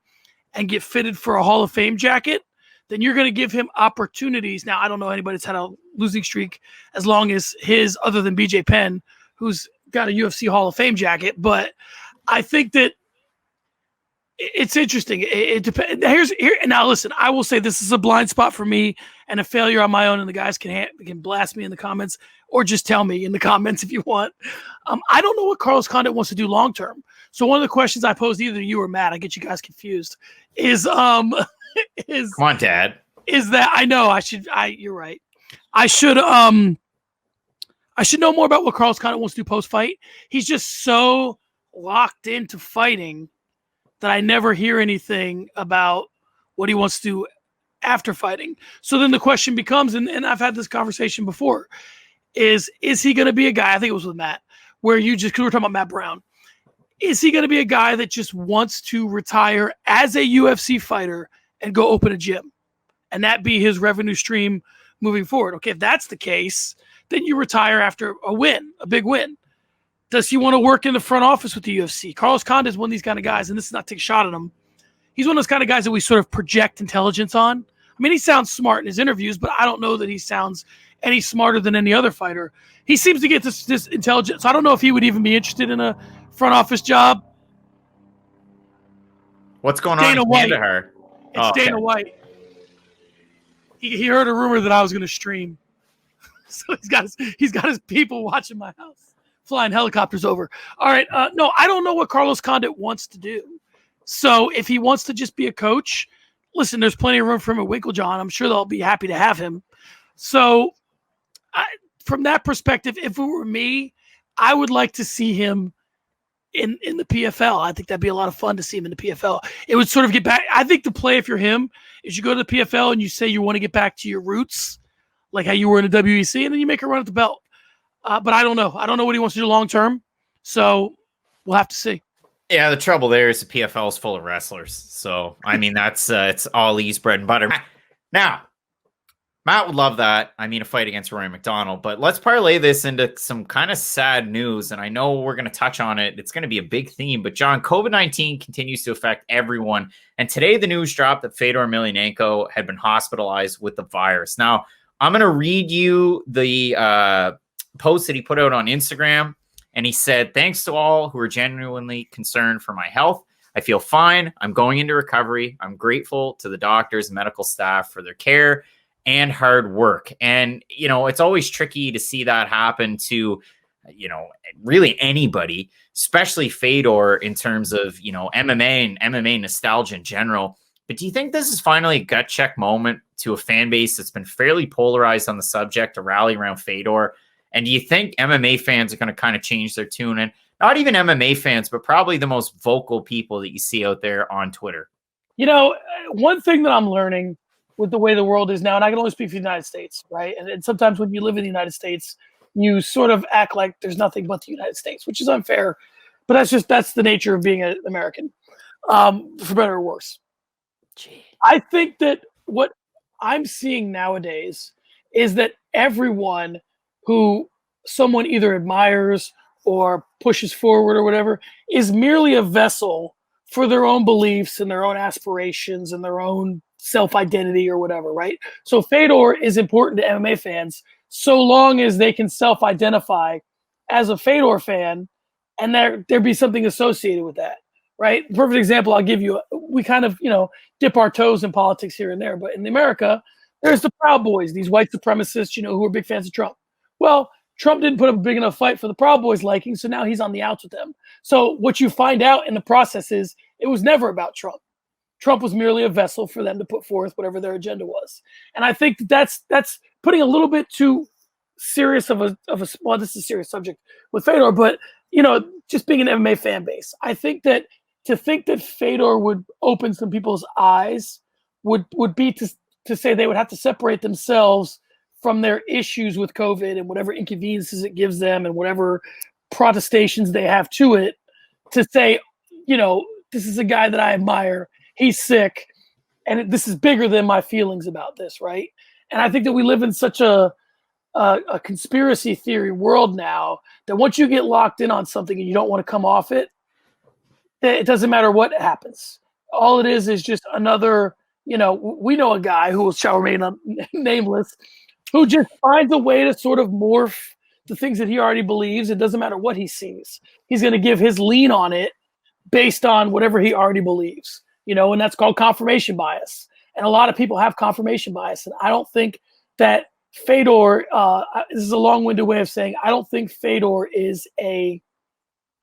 and get fitted for a Hall of Fame jacket, then you're going to give him opportunities. Now, I don't know anybody that's had a losing streak as long as his, other than BJ Penn, who's got a UFC Hall of Fame jacket, but I think that it's interesting. It depends. Now, listen, I will say this is a blind spot for me and a failure on my own, and the guys can blast me in the comments or just tell me in the comments if you want. I don't know what Carlos Condit wants to do long term. So one of the questions I posed either to you or Matt, I get you guys confused, is come on, Dad. Is that you're right. I should know more about what Carlos Condit wants to do post-fight. He's just so locked into fighting that I never hear anything about what he wants to do after fighting. So then the question becomes, and I've had this conversation before, is he going to be a guy, I think it was with Matt, where because we're talking about Matt Brown, is he going to be a guy that just wants to retire as a UFC fighter and go open a gym? And that be his revenue stream moving forward? Okay, if that's the case, then you retire after a big win. Does he want to work in the front office with the UFC? Carlos Condit is one of these kind of guys, and this is not to take a shot at him. He's one of those kind of guys that we sort of project intelligence on. I mean, he sounds smart in his interviews, but I don't know that he sounds any smarter than any other fighter. He seems to get this intelligence. I don't know if he would even be interested in a front office job. What's going on in Kandahar? It's Dana White. He heard a rumor that I was going to stream. So he's got his people watching my house, flying helicopters over. All right. No, I don't know what Carlos Condit wants to do. So if he wants to just be a coach, listen, there's plenty of room for him at Winklejohn. I'm sure they'll be happy to have him. So from that perspective, if it were me, I would like to see him in the PFL. I think that'd be a lot of fun to see him in the PFL. It would sort of get back. I think the play, if you're him, is you go to the PFL and you say you want to get back to your roots, like how you were in the WEC, and then you make a run at the belt. But I don't know. I don't know what he wants to do long term. So we'll have to see. Yeah, the trouble there is the PFL is full of wrestlers. So, I mean, that's it's all E's bread and butter. Now, Matt would love that. I mean, a fight against Rory McDonald. But let's parlay this into some kind of sad news. And I know we're going to touch on it. It's going to be a big theme. But, John, COVID-19 continues to affect everyone. And today the news dropped that Fedor Emelianenko had been hospitalized with the virus. Now, I'm going to read you the post that he put out on Instagram. And he said, "Thanks to all who are genuinely concerned for my health. I feel fine. I'm going into recovery. I'm grateful to the doctors and medical staff for their care and hard work." And, you know, it's always tricky to see that happen to, you know, really anybody, especially Fedor in terms of, you know, MMA and MMA nostalgia in general. But do you think this is finally a gut check moment to a fan base that's been fairly polarized on the subject to rally around Fedor? And do you think MMA fans are going to kind of change their tune? And not even MMA fans, but probably the most vocal people that you see out there on Twitter. You know, one thing that I'm learning with the way the world is now, and I can only speak for the United States, right? And sometimes when you live in the United States, you sort of act like there's nothing but the United States, which is unfair. But that's the nature of being an American, for better or worse. I think that what I'm seeing nowadays is that everyone who someone either admires or pushes forward or whatever is merely a vessel for their own beliefs and their own aspirations and their own self-identity or whatever, right? So Fedor is important to MMA fans so long as they can self-identify as a Fedor fan and there be something associated with that, right? Perfect example I'll give you. We kind of, you know, dip our toes in politics here and there, but in America, there's the Proud Boys, these white supremacists, you know, who are big fans of Trump. Well, Trump didn't put up a big enough fight for the Proud Boys liking, so now he's on the outs with them. So what you find out in the process is it was never about Trump. Trump was merely a vessel for them to put forth whatever their agenda was. And I think that's putting a little bit too serious of a well, this is a serious subject with Fedor, but, you know, just being an MMA fan base. I think that to think that Fedor would open some people's eyes would be to say they would have to separate themselves from their issues with COVID and whatever inconveniences it gives them and whatever protestations they have to it, to say, you know, this is a guy that I admire. He's sick. And this is bigger than my feelings about this, right? And I think that we live in such a conspiracy theory world now that once you get locked in on something and you don't want to come off it, it doesn't matter what happens. All it is just another, you know, we know a guy who shall remain nameless, who just finds a way to sort of morph the things that he already believes. It doesn't matter what he sees. He's going to give his lean on it based on whatever he already believes, you know, and that's called confirmation bias. And a lot of people have confirmation bias. And I don't think that Fedor, this is a long-winded way of saying, I don't think Fedor is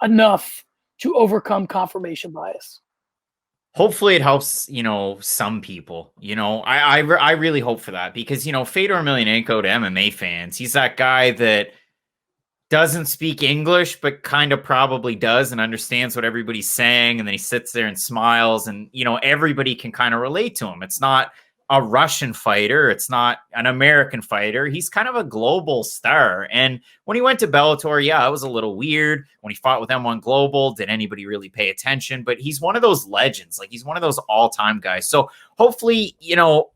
enough to overcome confirmation bias. Hopefully it helps, you know, some people, you know, I really hope for that because, you know, Fedor Emelianenko to MMA fans, he's that guy that doesn't speak English, but kind of probably does and understands what everybody's saying. And then he sits there and smiles and, you know, everybody can kind of relate to him. It's not a Russian fighter. It's not an American fighter. He's kind of a global star. And when he went to Bellator, yeah, it was a little weird. When he fought with M1 Global, did anybody really pay attention? But he's one of those legends. Like, he's one of those all-time guys. So hopefully, you know,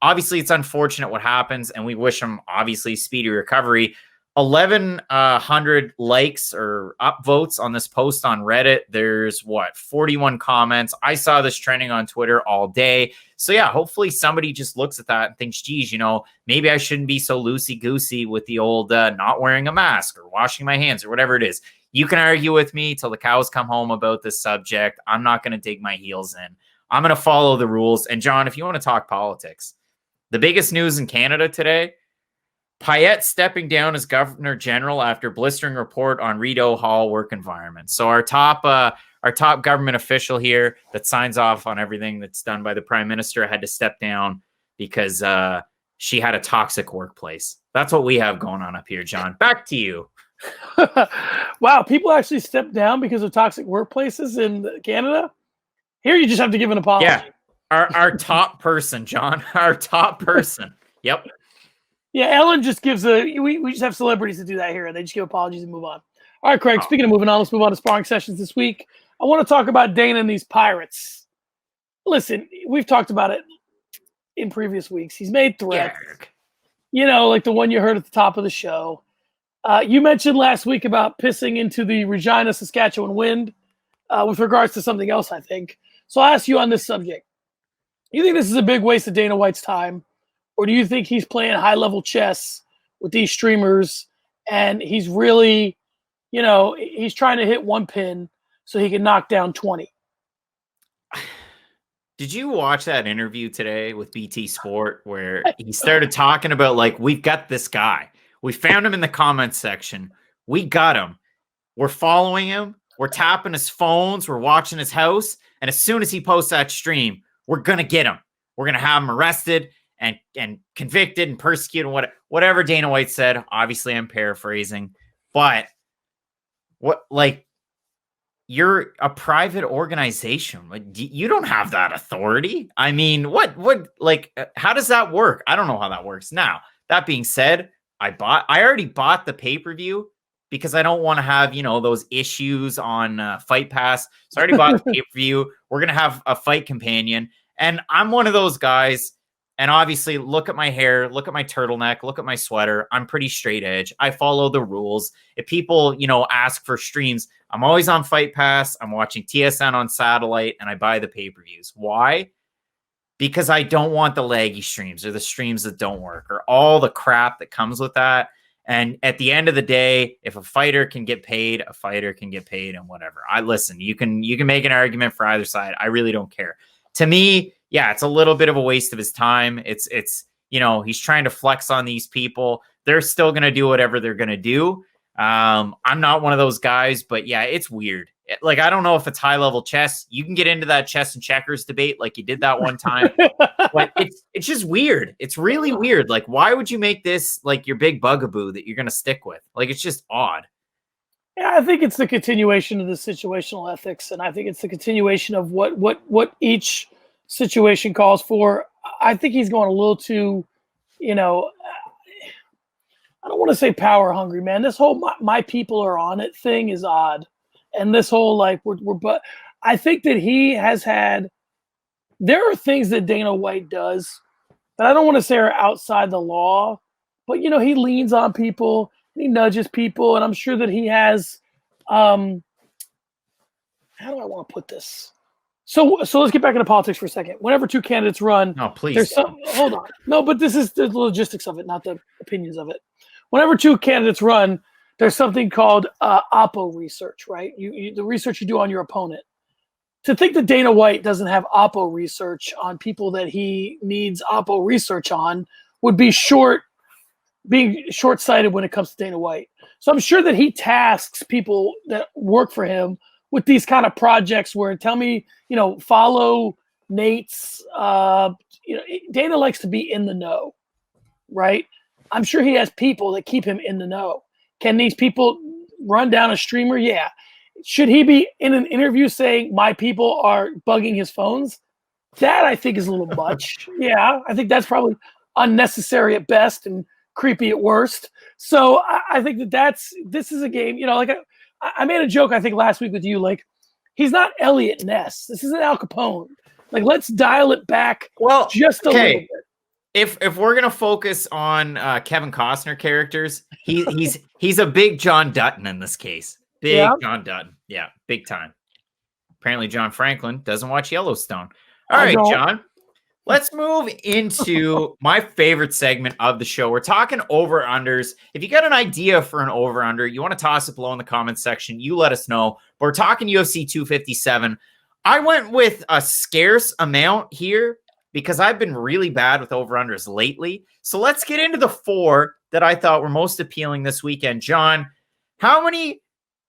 obviously it's unfortunate what happens, and we wish him, obviously, speedy recovery. 1,100 likes or upvotes on this post on Reddit. There's 41 comments. I saw this trending on Twitter all day. So yeah, hopefully somebody just looks at that and thinks, geez, you know, maybe I shouldn't be so loosey-goosey with the old not wearing a mask or washing my hands or whatever it is. You can argue with me till the cows come home about this subject. I'm not going to dig my heels in. I'm going to follow the rules. And John, if you want to talk politics, the biggest news in Canada today, Payette stepping down as Governor General after blistering report on Rideau Hall work environment. So our top government official here that signs off on everything that's done by the Prime Minister had to step down because she had a toxic workplace. That's what we have going on up here, John. Back to you. Wow, people actually stepped down because of toxic workplaces in Canada? Here you just have to give an apology. Yeah. Our top person, John. Our top person. Yep. Yeah, Ellen just gives we just have celebrities to do that here, and they just give apologies and move on. All right, Craig, speaking of moving on, let's move on to sparring sessions this week. I want to talk about Dana and these Pirates. Listen, we've talked about it in previous weeks. He's made threats. Like the one you heard at the top of the show. You mentioned last week about pissing into the Regina, Saskatchewan wind with regards to something else, I think. So I'll ask you on this subject. You think this is a big waste of Dana White's time? Or do you think he's playing high-level chess with these streamers and he's really, he's trying to hit one pin so he can knock down 20? Did you watch that interview today with BT Sport where he started talking about, like, we've got this guy. We found him in the comments section. We got him. We're following him. We're tapping his phones. We're watching his house. And as soon as he posts that stream, we're going to get him. We're going to have him arrested and convicted and persecuted and whatever Dana White said. Obviously, I'm paraphrasing. But you're a private organization. You don't have that authority. I mean, how does that work? I don't know how that works. Now, that being said, I already bought the pay-per-view because I don't want to have, those issues on Fight Pass. So I already bought the pay-per-view. We're going to have a fight companion. And I'm one of those guys. And obviously, look at my hair, look at my turtleneck, look at my sweater. I'm pretty straight edge. I follow the rules. If people, ask for streams, I'm always on Fight Pass. I'm watching TSN on satellite, and I buy the pay-per-views. Why? Because I don't want the laggy streams or the streams that don't work or all the crap that comes with that. And at the end of the day, if a fighter can get paid, a fighter can get paid and whatever. Listen, you can make an argument for either side. I really don't care. To me, yeah, it's a little bit of a waste of his time. It's he's trying to flex on these people. They're still going to do whatever they're going to do. I'm not one of those guys, but yeah, it's weird. I don't know if it's high level chess. You can get into that chess and checkers debate like you did that one time, but it's just weird. It's really weird. Like, why would you make this like your big bugaboo that you're going to stick with? Like, it's just odd. Yeah, I think it's the continuation of the situational ethics, and I think it's the continuation of what each situation calls for. I think he's going a little too, I don't want to say power hungry, man. This whole my people are on it thing is odd. And this whole, but I think that he has there are things that Dana White does that I don't want to say are outside the law, but, he leans on people, he nudges people, and I'm sure that he has, how do I want to put this? So let's get back into politics for a second. Whenever two candidates run, no, please. Hold on. No, but this is the logistics of it, not the opinions of it. Whenever two candidates run, there's something called oppo research, right? The research you do on your opponent. To think that Dana White doesn't have oppo research on people that he needs oppo research on would be being short-sighted when it comes to Dana White. So I'm sure that he tasks people that work for him with these kind of projects where tell me, follow Nate's, Dana likes to be in the know, right? I'm sure he has people that keep him in the know. Can these people run down a streamer? Yeah. Should he be in an interview saying my people are bugging his phones? That I think is a little much. Yeah, I think that's probably unnecessary at best and creepy at worst. So I think this is a game, I made a joke, I think last week with you, he's not Elliot Ness. This isn't Al Capone. Let's dial it back just a little bit. If we're gonna focus on Kevin Costner characters, he's a big John Dutton in this case. John Dutton, yeah, big time. Apparently, John Franklin doesn't watch Yellowstone. All right, John, let's move into my favorite segment of the show. We're talking over unders. If you got an idea for an over under, you want to toss it below in the comments section. You let us know. We're talking UFC 257. I went with a scarce amount here, because I've been really bad with over-unders lately. So let's get into the 4 that I thought were most appealing this weekend. John, how many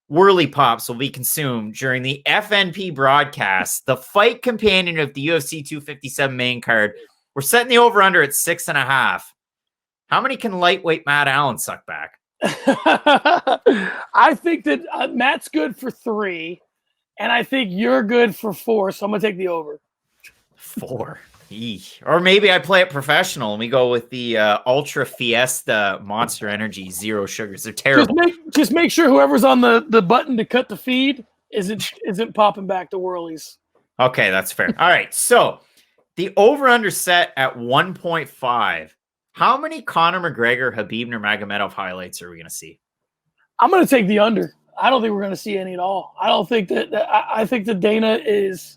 Whirly Pops will be consumed during the FNP broadcast, the fight companion of the UFC 257 main card? We're setting the over-under at 6.5. How many can lightweight Matt Allen suck back? I think that Matt's good for 3, and I think you're good for 4, so I'm going to take the over. 4. Eesh. Or maybe I play it professional and we go with the Ultra Fiesta Monster Energy Zero Sugars. They're terrible. Just make sure whoever's on the button to cut the feed isn't popping back to Whirlies. Okay, that's fair. All right, so the over-under set at 1.5. How many Conor McGregor, Khabib Nurmagomedov highlights are we going to see? I'm going to take the under. I don't think we're going to see any at all. I don't think that I think that Dana is.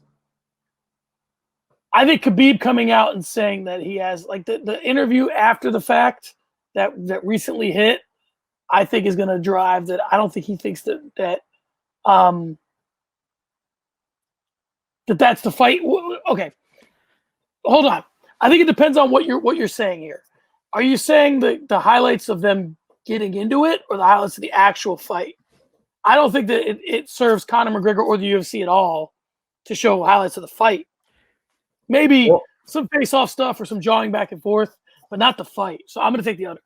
I think Khabib coming out and saying that he has like the interview after the fact that recently hit, I think is going to drive that. I don't think he thinks that that's the fight. Okay, hold on. I think it depends on what you're saying here. Are you saying the highlights of them getting into it or the highlights of the actual fight? I don't think that it serves Conor McGregor or the UFC at all to show highlights of the fight. Maybe some face-off stuff or some jawing back and forth, but not the fight. So I'm going to take the under.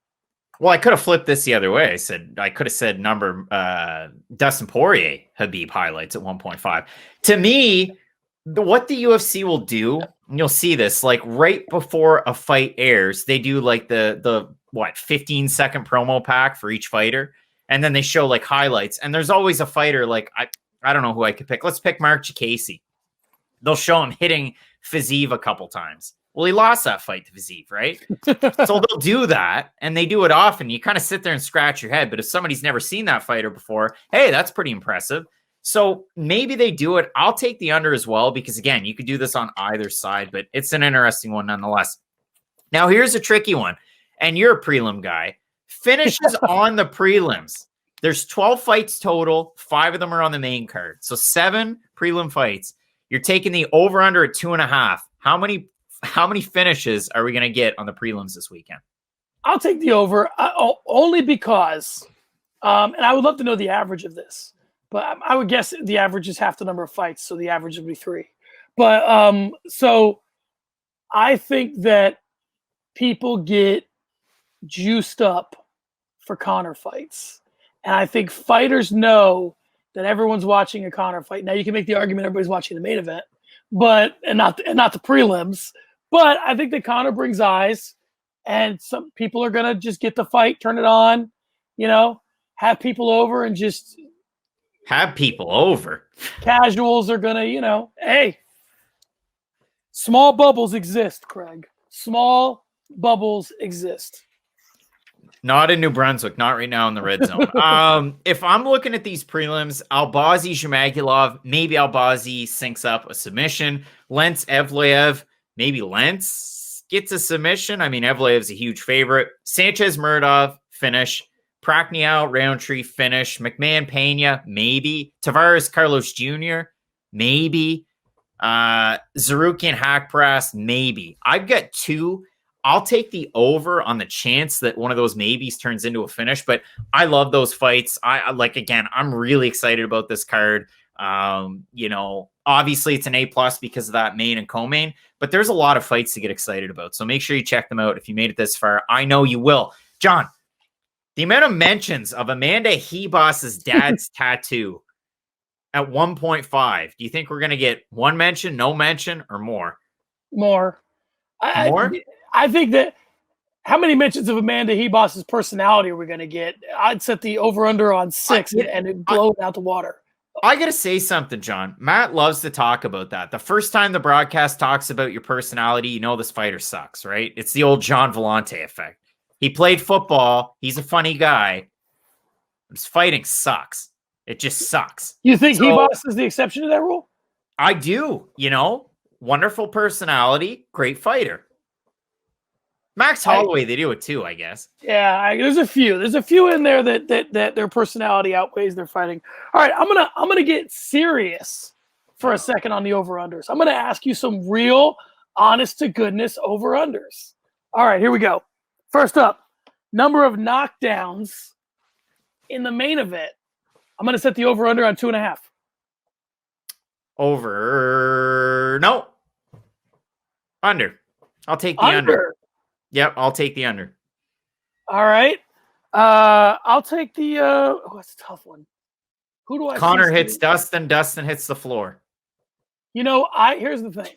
Well, I could have flipped this the other way. I could have said Dustin Poirier, Khabib highlights at 1.5. To me, what the UFC will do, and you'll see this, like right before a fight airs, they do like the 15-second promo pack for each fighter, and then they show like highlights. And there's always a fighter like I don't know who I could pick. Let's pick Mark Chiesa. They'll show him hitting Fiziev a couple times. Well, he lost that fight to Fiziev, right? So they'll do that, and they do it often. You kind of sit there and scratch your head. But if somebody's never seen that fighter before, hey, that's pretty impressive. So maybe they do it. I'll take the under as well because, again, you could do this on either side, but it's an interesting one nonetheless. Now, here's a tricky one, and you're a prelim guy. Finishes on the prelims. There's 12 fights total. 5 of them are on the main card. So 7 prelim fights. You're taking the over-under at 2.5. How many finishes are we going to get on the prelims this weekend? I'll take the over only because, and I would love to know the average of this. But I would guess the average is half the number of fights, so the average would be 3. But so I think that people get juiced up for Conor fights. And I think fighters know that everyone's watching a Conor fight. Now you can make the argument everybody's watching the main event, but and not the prelims. But I think that Conor brings eyes, and some people are gonna just get the fight, turn it on, have people over and just have people over. Casuals are gonna, hey, small bubbles exist, Craig. Small bubbles exist. Not in New Brunswick, not right now in the red zone. If I'm looking at these prelims, Albazi Zhumagulov, maybe Albazi syncs up a submission. Lentz Evloev, maybe Lentz gets a submission. I mean, Evloev's a huge favorite. Sanchez Murdov, finish. Prachnio, Roundtree, finish. McMahon, Pena, maybe. Tavares, Carlos Jr., maybe. Zarukian, Hackprass, maybe. I've got 2. I'll take the over on the chance that one of those maybes turns into a finish, but I love those fights. Again, I'm really excited about this card. Obviously it's an A+ because of that main and co-main, but there's a lot of fights to get excited about. So make sure you check them out if you made it this far. I know you will. John, the amount of mentions of Amanda Hebos's dad's tattoo at 1.5, do you think we're going to get 1 mention, no mention, or more? More. More? I think that how many mentions of Amanda Hebos's personality are we going to get? I'd set the over-under on 6 and blow it out the water. I got to say something, John. Matt loves to talk about that. The first time the broadcast talks about your personality, you know this fighter sucks, right? It's the old John Vellante effect. He played football. He's a funny guy. His fighting sucks. It just sucks. You think Hebos is the exception to that rule? I do. Wonderful personality, great fighter. Max Holloway, they do it too, I guess. Yeah, there's a few. There's a few in there that their personality outweighs their fighting. All right, I'm gonna get serious for a second on the over-unders. I'm gonna ask you some real, honest to goodness over-unders. All right, here we go. First up, number of knockdowns in the main event. I'm gonna set the over-under on 2.5. Over. No. Under. I'll take the under. Yep, I'll take the under. All right. I'll take the. Oh, it's a tough one. Who do I? Connor hits Dustin. Dustin hits the floor. Here's the thing.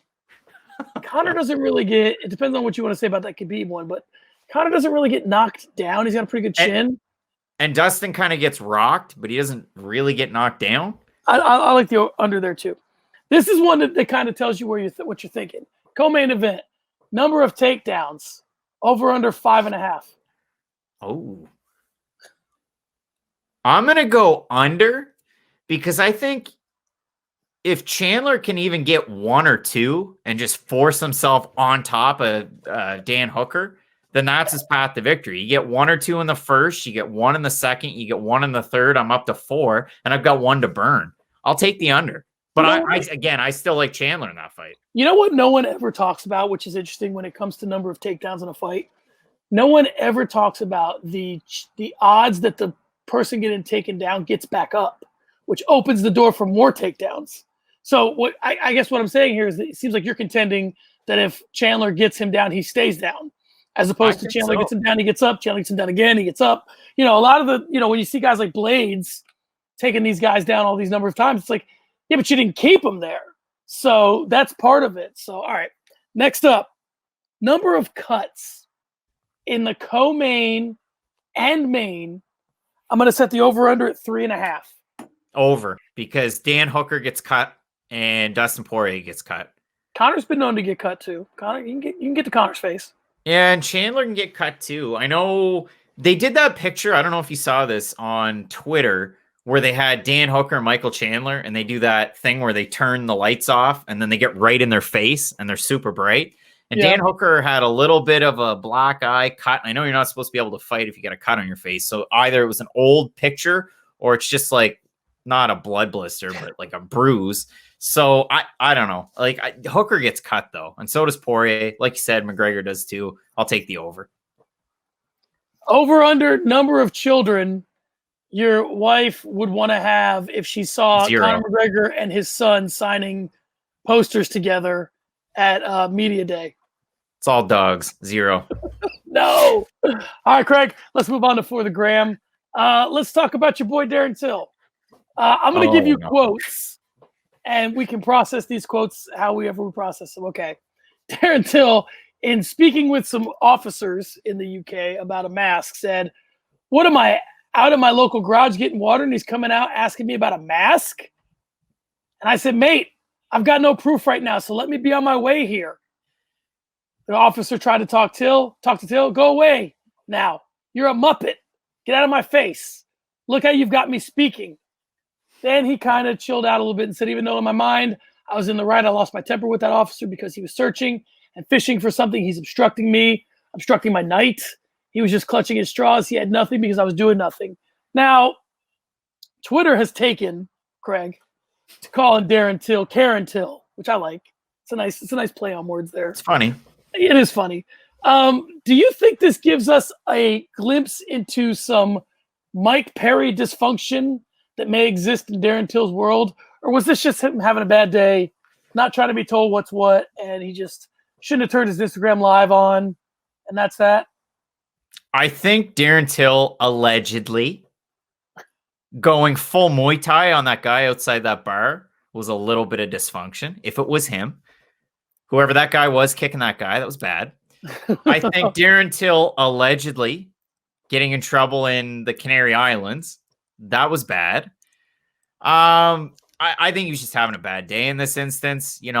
Connor doesn't really get. It depends on what you want to say about that Khabib one, but Connor doesn't really get knocked down. He's got a pretty good chin. And Dustin kind of gets rocked, but he doesn't really get knocked down. I like the under there too. This is one that kind of tells you where what you're thinking. Co-main event, number of takedowns, over under 5.5. Oh, I'm gonna go under because I think if Chandler can even get 1 or 2 and just force himself on top of Dan Hooker, then that's his path to victory. You get 1 or 2 in the first, you get 1 in the second, you get 1 in the third. I'm up to 4, and I've got 1 to burn. I'll take the under. But I still like Chandler in that fight. You know what no one ever talks about, which is interesting when it comes to number of takedowns in a fight? No one ever talks about the odds that the person getting taken down gets back up, which opens the door for more takedowns. So what I guess what I'm saying here is that it seems like you're contending that if Chandler gets him down, he stays down, as opposed to Chandler gets him down, he gets up, Chandler gets him down again, he gets up. A lot of the, when you see guys like Blades taking these guys down all these number of times, it's like, yeah, but you didn't keep them there. So that's part of it. So, all right. Next up, number of cuts in the co-main and main. I'm going to set the over-under at 3.5. Over, because Dan Hooker gets cut and Dustin Poirier gets cut. Connor's been known to get cut too. Connor, you can get to Connor's face. Yeah, and Chandler can get cut too. I know they did that picture. I don't know if you saw this on Twitter where they had Dan Hooker and Michael Chandler, and they do that thing where they turn the lights off and then they get right in their face and they're super bright. And Dan Hooker had a little bit of a black eye cut. I know you're not supposed to be able to fight if you get a cut on your face. So either it was an old picture or it's just like not a blood blister, but like a bruise. So I don't know. Like Hooker gets cut though. And so does Poirier. Like you said, McGregor does too. I'll take the over. Over under number of children your wife would want to have if she saw 0. Conor McGregor and his son signing posters together at Media Day. It's all dogs. 0. No. All right, Craig, let's move on to For the Gram. Let's talk about your boy Darren Till. I'm going to give you quotes, and we can process these quotes however we process them. Okay. Darren Till, in speaking with some officers in the UK about a mask, said, "What am I, out of my local garage getting water, and he's coming out asking me about a mask?" And I said, "Mate, I've got no proof right now, so let me be on my way here." The officer tried to talk to Till. "Go away now. You're a Muppet. Get out of my face. Look how you've got me speaking." Then he kind of chilled out a little bit and said, "Even though in my mind I was in the right, I lost my temper with that officer because he was searching and fishing for something. He's obstructing me, obstructing my night. He was just clutching his straws. He had nothing because I was doing nothing." Now, Twitter has taken, Craig, to calling Darren Till Karen Till, which I like. It's a nice play on words there. It's funny. It is funny. Do you think this gives us a glimpse into some Mike Perry dysfunction that may exist in Darren Till's world? Or was this just him having a bad day, not trying to be told what's what, and he just shouldn't have turned his Instagram live on, and that's that? I think Darren Till allegedly going full Muay Thai on that guy outside that bar was a little bit of dysfunction. If it was him, whoever that guy was kicking that guy, that was bad. I think Darren Till allegedly getting in trouble in the Canary Islands, that was bad. I think he was just having a bad day in this instance. You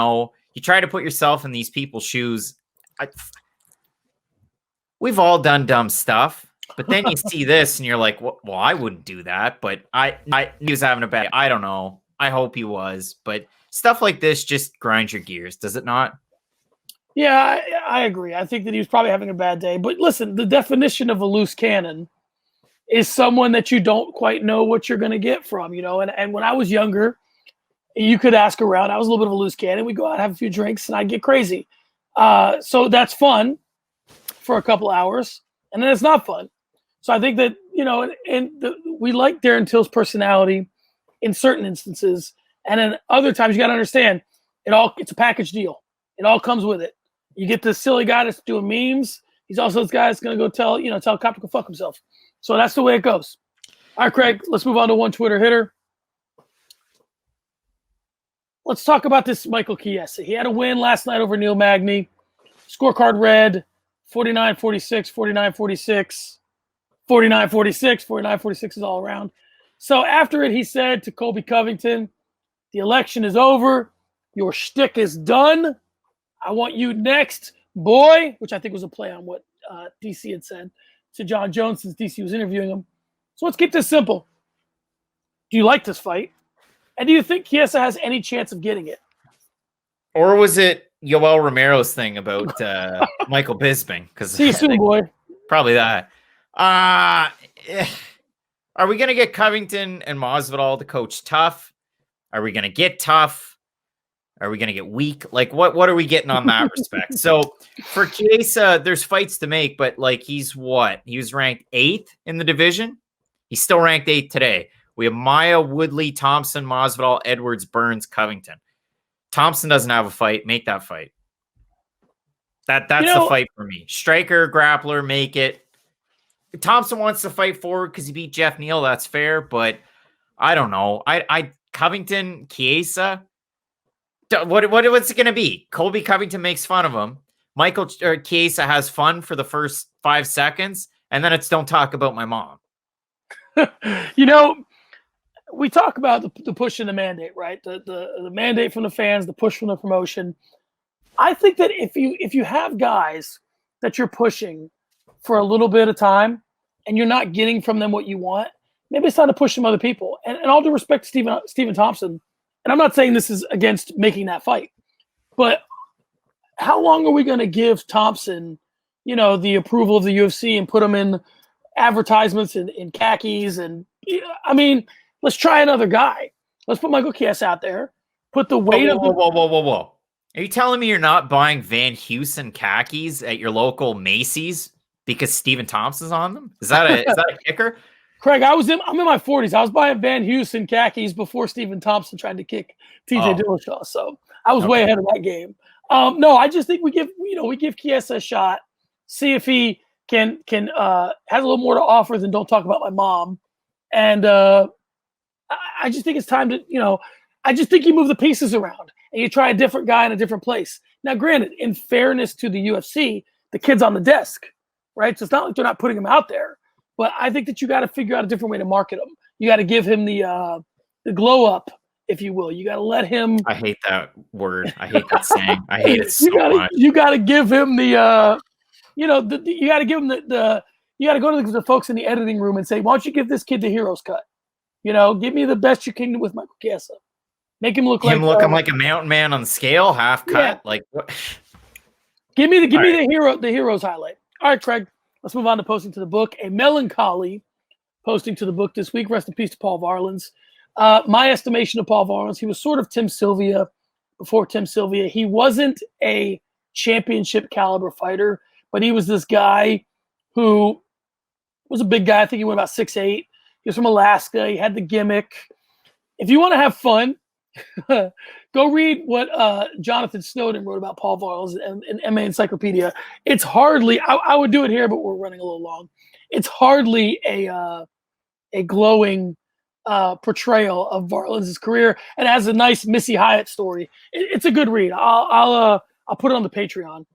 try to put yourself in these people's shoes. We've all done dumb stuff, but then you see this and you're like, well, I wouldn't do that. But he was having a bad day. I don't know. I hope he was. But stuff like this just grinds your gears, does it not? Yeah, I agree. I think that he was probably having a bad day. But listen, the definition of a loose cannon is someone that you don't quite know what you're going to get from, And when I was younger, you could ask around. I was a little bit of a loose cannon. We'd go out and have a few drinks, and I'd get crazy. So that's fun for a couple hours, and then it's not fun. So I think that, we like Darren Till's personality in certain instances, and in other times you got to understand it's a package deal. It all comes with it. You get this silly guy that's doing memes. He's also this guy that's going to go tell a cop to go fuck himself. So that's the way it goes. All right, Craig, let's move on to one Twitter hitter. Let's talk about this Michael Chiesa. He had a win last night over Neil Magny. Scorecard read 49-46, 49-46, 49-46, 49-46 is all around. So after it, he said to Colby Covington, the election is over. Your shtick is done. I want you next, boy, which I think was a play on what DC had said to John Jones since DC was interviewing him. So let's keep this simple. Do you like this fight? And do you think Chiesa has any chance of getting it? Or was it Yoel Romero's thing about Michael Bisping? See you soon, boy. Probably that. Are we going to get Covington and Masvidal to coach tough? Are we going to get tough? Are we going to get weak? Like, what are we getting on that respect? So for Chiesa, there's fights to make, but like he's what? He was ranked 8th in the division. He's still ranked 8th today. We have Maya, Woodley, Thompson, Masvidal, Edwards, Burns, Covington. Thompson doesn't have a fight. Make that fight. That's the fight for me. Striker, grappler, make it. If Thompson wants to fight forward because he beat Jeff Neal, that's fair. But I don't know. I Covington, Chiesa. What's it going to be? Colby Covington makes fun of him. Chiesa has fun for the first 5 seconds, and then it's don't talk about my mom. We talk about the push and the mandate, right? The mandate from the fans, the push from the promotion. I think that if you have guys that you're pushing for a little bit of time and you're not getting from them what you want, maybe it's time to push some other people. And all due respect to Stephen Thompson, and I'm not saying this is against making that fight, but how long are we going to give Thompson, the approval of the UFC and put him in advertisements in khakis? And I mean, let's try another guy. Let's put Michael Chiesa out there. Put the weight of whoa. Are you telling me you're not buying Van Heusen khakis at your local Macy's because Stephen Thompson's on them? Is that a kicker? Craig, I'm in my 40s. I was buying Van Heusen khakis before Stephen Thompson tried to kick TJ Dillashaw. So I was way ahead of that game. No, I just think we give Chiesa a shot. See if he can has a little more to offer than don't talk about my mom. And I just think it's time to, I just think you move the pieces around and you try a different guy in a different place. Now, granted, in fairness to the UFC, the kid's on the desk, right? So it's not like they're not putting him out there. But I think that you got to figure out a different way to market him. You got to give him the glow up, if you will. You got to let him. I hate that word. I hate that saying. I hate it so much. You got to give him the, you got to give him you got to go to the folks in the editing room and say, why don't you give this kid the hero's cut? Give me the best you can with Michael Chiesa. Make him look looking like a mountain man on the scale, half cut. Yeah. Like what? Give me the hero's highlight. All right, Craig. Let's move on to posting to the book. A melancholy posting to the book this week. Rest in peace to Paul Varalens. My estimation of Paul Varalens, he was sort of Tim Sylvia before Tim Sylvia. He wasn't a championship caliber fighter, but he was this guy who was a big guy. I think he went about 6'8". He was from Alaska. He had the gimmick. If you want to have fun, go read what Jonathan Snowden wrote about Paul Varalens in MA Encyclopedia. It's hardly, I would do it here, but we're running a little long. It's hardly a glowing portrayal of Varalens' career, and has a nice Missy Hyatt story. It's a good read. I'll put it on the Patreon.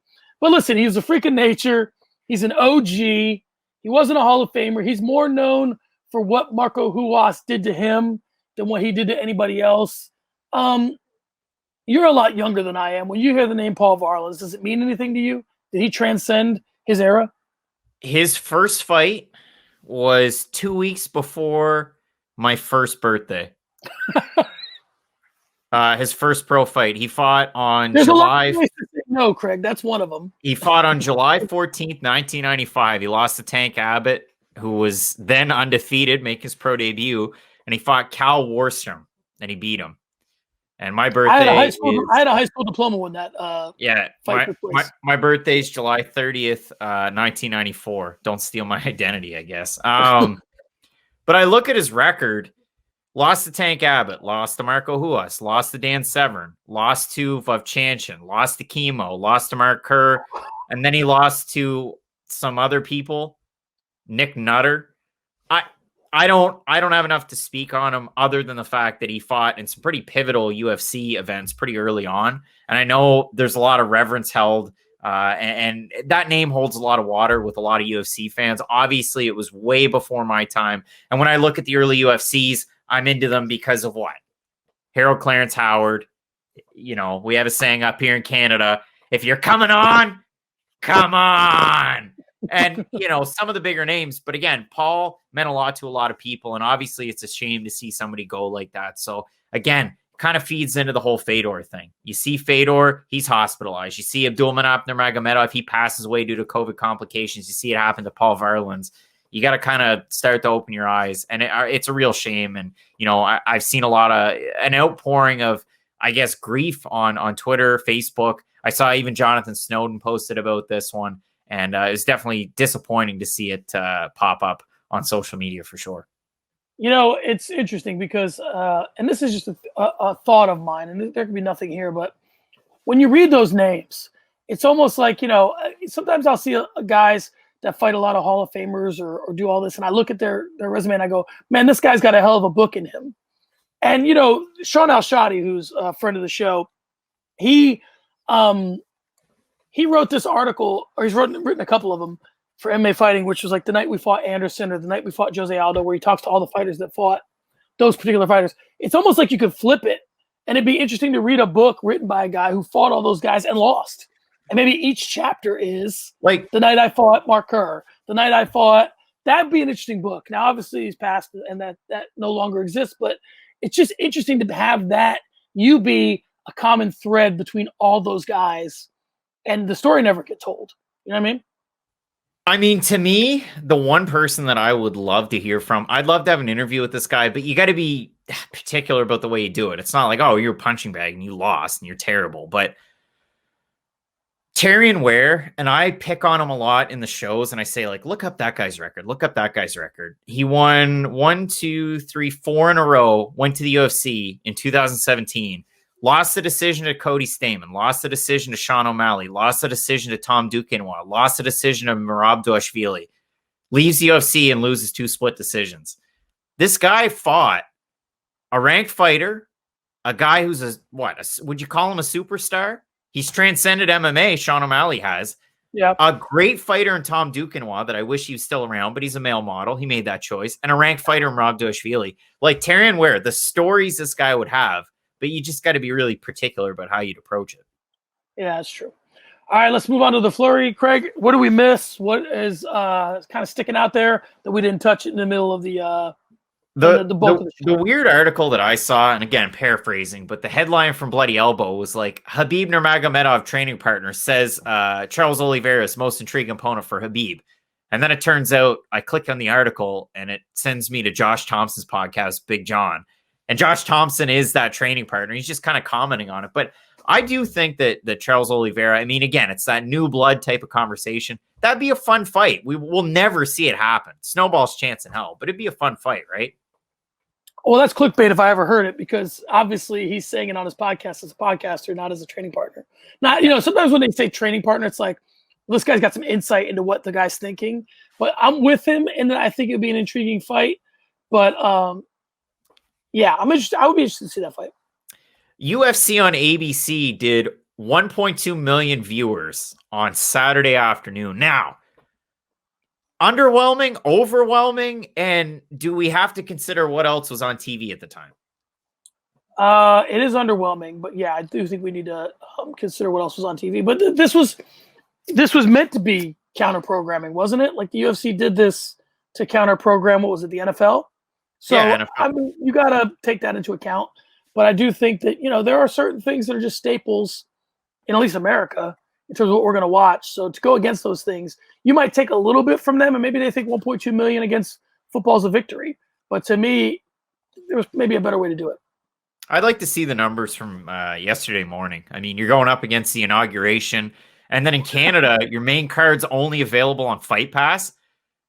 But listen, he was a freak of nature. He's an OG. He wasn't a Hall of Famer. He's more known for what Marco Huas did to him than what he did to anybody else. You're a lot younger than I am. When you hear the name Paul Varalens, does it mean anything to you? Did he transcend his era? His first fight was 2 weeks before my first birthday. His first pro fight. He fought on July. No, Craig, that's one of them. He fought on July 14th, 1995. He lost to Tank Abbott, who was then undefeated, make his pro debut, and he fought Cal Warstrom, and he beat him. And my birthday, I had a high school diploma when that fight took place. My birthday is July 30th, 1994. Don't steal my identity, I guess. But I look at his record. Lost to Tank Abbott, lost to Marco Huas, lost to Dan Severn, lost to Vovchanchin, lost to Chemo, lost to Mark Kerr, and then he lost to some other people, Nick Nutter. I don't have enough to speak on him other than the fact that he fought in some pretty pivotal UFC events pretty early on. And I know there's a lot of reverence held, and that name holds a lot of water with a lot of UFC fans. Obviously, it was way before my time. And when I look at the early UFCs, I'm into them because of what? Harold Clarence Howard. You know, we have a saying up here in Canada, if you're coming on, come on. And, you know, some of the bigger names. But again, Paul meant a lot to a lot of people. And obviously, it's a shame to see somebody go like that. So, again, kind of feeds into the whole Fedor thing. You see Fedor, he's hospitalized. You see Abdulmanap Nurmagomedov, he passes away due to COVID complications. You see it happen to Paul Varalens. You got to kind of start to open your eyes. And it's a real shame. And, you know, I've seen a lot of an outpouring of, I guess, grief on Twitter, Facebook. I saw even Jonathan Snowden posted about this one. And it's definitely disappointing to see it pop up on social media for sure. You know, it's interesting because, and this is just a thought of mine, and there could be nothing here, but when you read those names, it's almost like, you know, sometimes I'll see guys that fight a lot of Hall of Famers or do all this, and I look at their resume and I go, man, this guy's got a hell of a book in him. And, you know, Sean Al-Shadi, who's a friend of the show, he wrote this article, or he's written a couple of them for MMA Fighting, which was like the night we fought Anderson or the night we fought Jose Aldo, where he talks to all the fighters that fought those particular fighters. It's almost like you could flip it, and it'd be interesting to read a book written by a guy who fought all those guys and lost. And maybe each chapter is like the night I fought Mark Kerr, the night I fought. That'd be an interesting book. Now, obviously, he's passed, and that no longer exists, but it's just interesting to have that you be a common thread between all those guys. And the story never gets told. You know what I mean? I mean, to me, the one person that I would love to hear from, I'd love to have an interview with this guy, but you got to be particular about the way you do it. It's not like, oh, you're a punching bag and you lost and you're terrible. But Tyrion Ware, and I pick on him a lot in the shows, and I say, like, look up that guy's record. Look up that guy's record. He won 1, 2, 3, 4 in a row, went to the UFC in 2017. Lost the decision to Cody Stamen, lost the decision to Sean O'Malley, lost the decision to Tom Duquesnoy, lost the decision to Merab Dvalishvili, leaves the UFC and loses 2 split decisions. This guy fought a ranked fighter, a guy who's would you call him a superstar? He's transcended MMA, Sean O'Malley has. Yeah. A great fighter in Tom Duquesnoy that I wish he was still around, but he's a male model. He made that choice. And a ranked fighter in Merab Dvalishvili. Like Tyrion Ware, the stories this guy would have, but you just got to be really particular about how you'd approach it. Yeah, that's true. All right, let's move on to the Flurry. Craig, what do we miss? What is kind of sticking out there that we didn't touch in the middle of the weird article that I saw, and again, paraphrasing, but the headline from Bloody Elbow was like, Khabib Nurmagomedov training partner says Charles Oliveira is most intriguing opponent for Khabib. And then it turns out I click on the article and it sends me to Josh Thompson's podcast, Big John. And Josh Thompson is that training partner. He's just kind of commenting on it. But I do think that Charles Oliveira, I mean, again, it's that new blood type of conversation. That'd be a fun fight. We will never see it happen. Snowball's chance in hell, but it'd be a fun fight, right? Well, that's clickbait if I ever heard it, because obviously he's saying it on his podcast as a podcaster, not as a training partner. Not, you know, sometimes when they say training partner, it's like, well, this guy's got some insight into what the guy's thinking. But I'm with him, and I think it'd be an intriguing fight. But yeah, I'm interested. I would be interested to see that fight. UFC on ABC did 1.2 million viewers on Saturday afternoon. Now, underwhelming, overwhelming, and do we have to consider what else was on TV at the time? It is underwhelming, but yeah, I do think we need to consider what else was on TV. But this was meant to be counter programming, wasn't it? Like the UFC did this to counter program. What was it, the NFL? So yeah, NFL. I mean, you got to take that into account. But I do think that, you know, there are certain things that are just staples in at least America in terms of what we're going to watch. So to go against those things, you might take a little bit from them, and maybe they think 1.2 million against football's a victory. But to me, there was maybe a better way to do it. I'd like to see the numbers from yesterday morning. I mean, you're going up against the inauguration. And then in Canada, your main card's only available on Fight Pass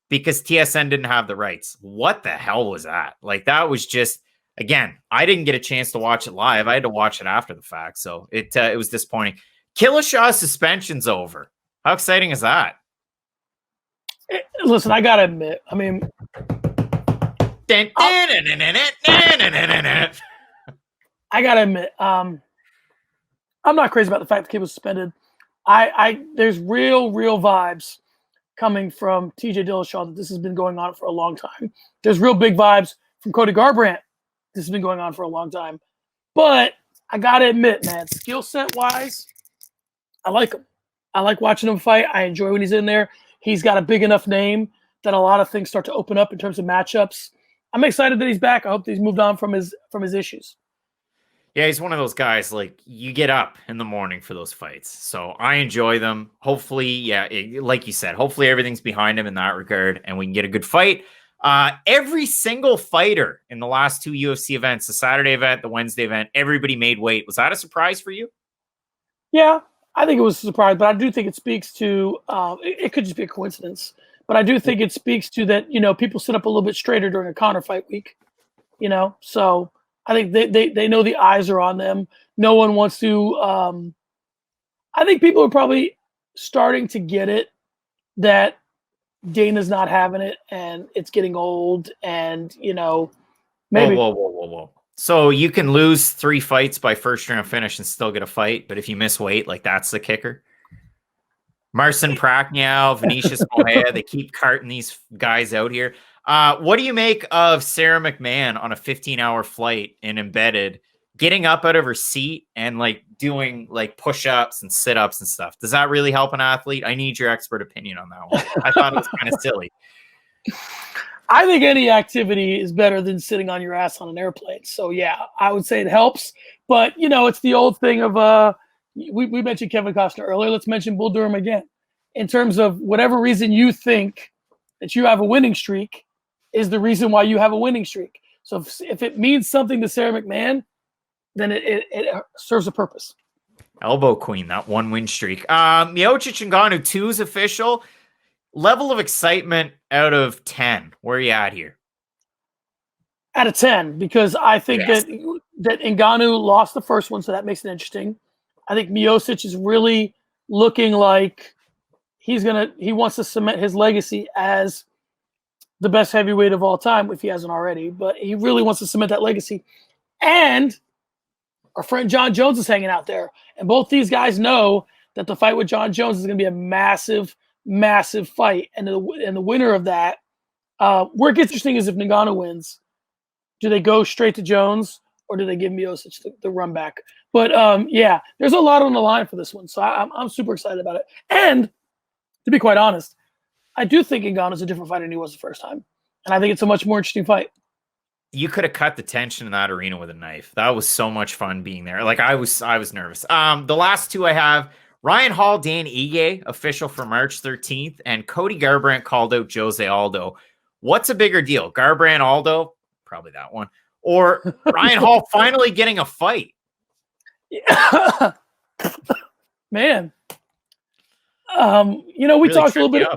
because TSN didn't have the rights. What the hell was that? Like, that was just, again, I didn't get a chance to watch it live. I had to watch it after the fact. So it was disappointing. Killashaw's suspension's over. How exciting is that? Listen, I gotta admit, I mean, I gotta admit, I'm not crazy about the fact the kid was suspended. There's real vibes coming from TJ Dillashaw that this has been going on for a long time. There's real big vibes from Cody Garbrandt. This has been going on for a long time. But I gotta admit, man, skill set wise, I like him. I like watching him fight. I enjoy when he's in there. He's got a big enough name that a lot of things start to open up in terms of matchups. I'm excited that he's back. I hope that he's moved on from his issues. Yeah, he's one of those guys, like, you get up in the morning for those fights. So I enjoy them. Hopefully, yeah, like you said, hopefully everything's behind him in that regard and we can get a good fight. Every single fighter in the last 2 UFC events, the Saturday event, the Wednesday event, everybody made weight. Was that a surprise for you? Yeah, I think it was a surprise, but I do think it speaks to, it could just be a coincidence, but I do think it speaks to that, people sit up a little bit straighter during a Conor fight week, so I think they know the eyes are on them. No one wants to, I think people are probably starting to get it that Dana's not having it and it's getting old and, maybe. Whoa. So you can lose 3 fights by first round finish and still get a fight, but if you miss weight, like, that's the kicker. Marcin Prachniow, Vinicius Morea, they keep carting these guys out here. What do you make of Sarah McMahon on a 15-hour flight in Embedded, getting up out of her seat and, like, doing, like, push-ups and sit-ups and stuff? Does that really help an athlete? I need your expert opinion on that one. I thought it was kind of silly. I think any activity is better than sitting on your ass on an airplane. So, yeah, I would say it helps. But, it's the old thing of we mentioned Kevin Costner earlier. Let's mention Bull Durham again. In terms of whatever reason you think that you have a winning streak is the reason why you have a winning streak. So if it means something to Sarah McMahon, then it serves a purpose. Elbow Queen, that 1-win streak. Miocic Ngannou 2 is official. Level of excitement out of 10. Where are you at here? Out of 10, because I think that Ngannou lost the first one, so that makes it interesting. I think Miocic is really looking like he wants to cement his legacy as the best heavyweight of all time, if he hasn't already, but he really wants to cement that legacy. And our friend John Jones is hanging out there. And both these guys know that the fight with John Jones is going to be a massive fight. And the winner of that, where it gets interesting is if Ngannou wins, do they go straight to Jones or do they give Miocic the run back? But yeah, there's a lot on the line for this one. So I'm super excited about it. And to be quite honest, I do think Ngannou's a different fighter than he was the first time. And I think it's a much more interesting fight. You could have cut the tension in that arena with a knife. That was so much fun being there. Like, I was nervous. The last 2 I have, Ryan Hall, Dan Ige, official for March 13th, and Cody Garbrandt called out Jose Aldo. What's a bigger deal? Garbrandt Aldo? Probably that one. Or Ryan Hall finally getting a fight? Man. We really talked a little bit.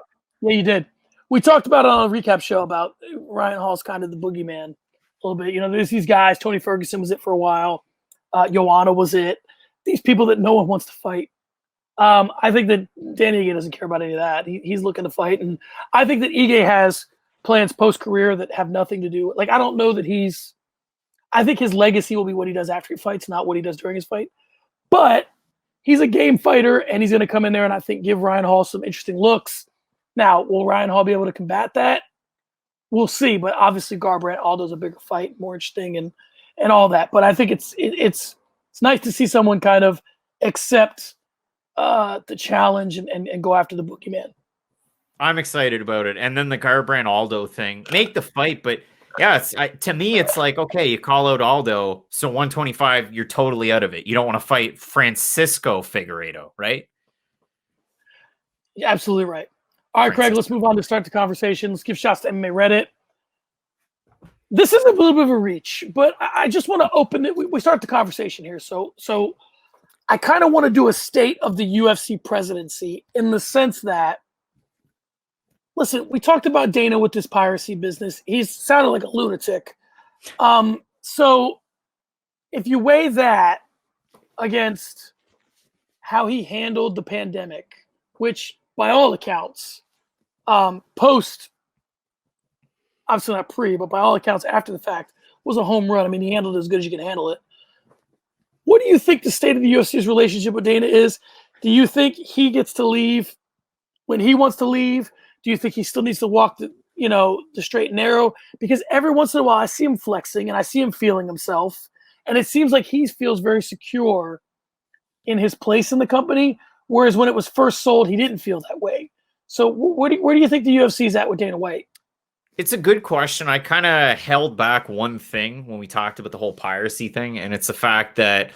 Yeah, you did. We talked about it on a recap show about Ryan Hall's kind of the boogeyman a little bit. There's these guys. Tony Ferguson was it for a while. Joanna was it. These people that no one wants to fight. I think that Danny Ige doesn't care about any of that. He's looking to fight. And I think that Ige has plans post-career that have nothing to do. Like, I don't know that I think his legacy will be what he does after he fights, not what he does during his fight. But he's a game fighter, and he's going to come in there and I think give Ryan Hall some interesting looks. Now, will Ryan Hall be able to combat that? We'll see. But obviously, Garbrandt Aldo's a bigger fight, more interesting, and all that. But I think it's nice to see someone kind of accept the challenge and go after the boogeyman. I'm excited about it. And then the Garbrandt Aldo thing, make the fight, but yeah, to me, it's like, okay, you call out Aldo, so 125, you're totally out of it. You don't want to fight Francisco Figueiredo, right? Yeah, absolutely right. All right, Craig, let's move on to start the conversation. Let's give shots to MMA Reddit. This is a little bit of a reach, but I just want to open it. We start the conversation here. So I kind of want to do a state of the UFC presidency in the sense that, listen, we talked about Dana with this piracy business. He's sounded like a lunatic. So if you weigh that against how he handled the pandemic, which by all accounts post, obviously not pre, but by all accounts after the fact, was a home run. I mean, he handled it as good as you can handle it. What do you think the state of the UFC's relationship with Dana is? Do you think he gets to leave when he wants to leave? Do you think he still needs to walk the straight and narrow? Because every once in a while I see him flexing and I see him feeling himself. And it seems like he feels very secure in his place in the company. Whereas when it was first sold, he didn't feel that way. So where do you think the UFC is at with Dana White? It's a good question. I kind of held back one thing when we talked about the whole piracy thing, and it's the fact that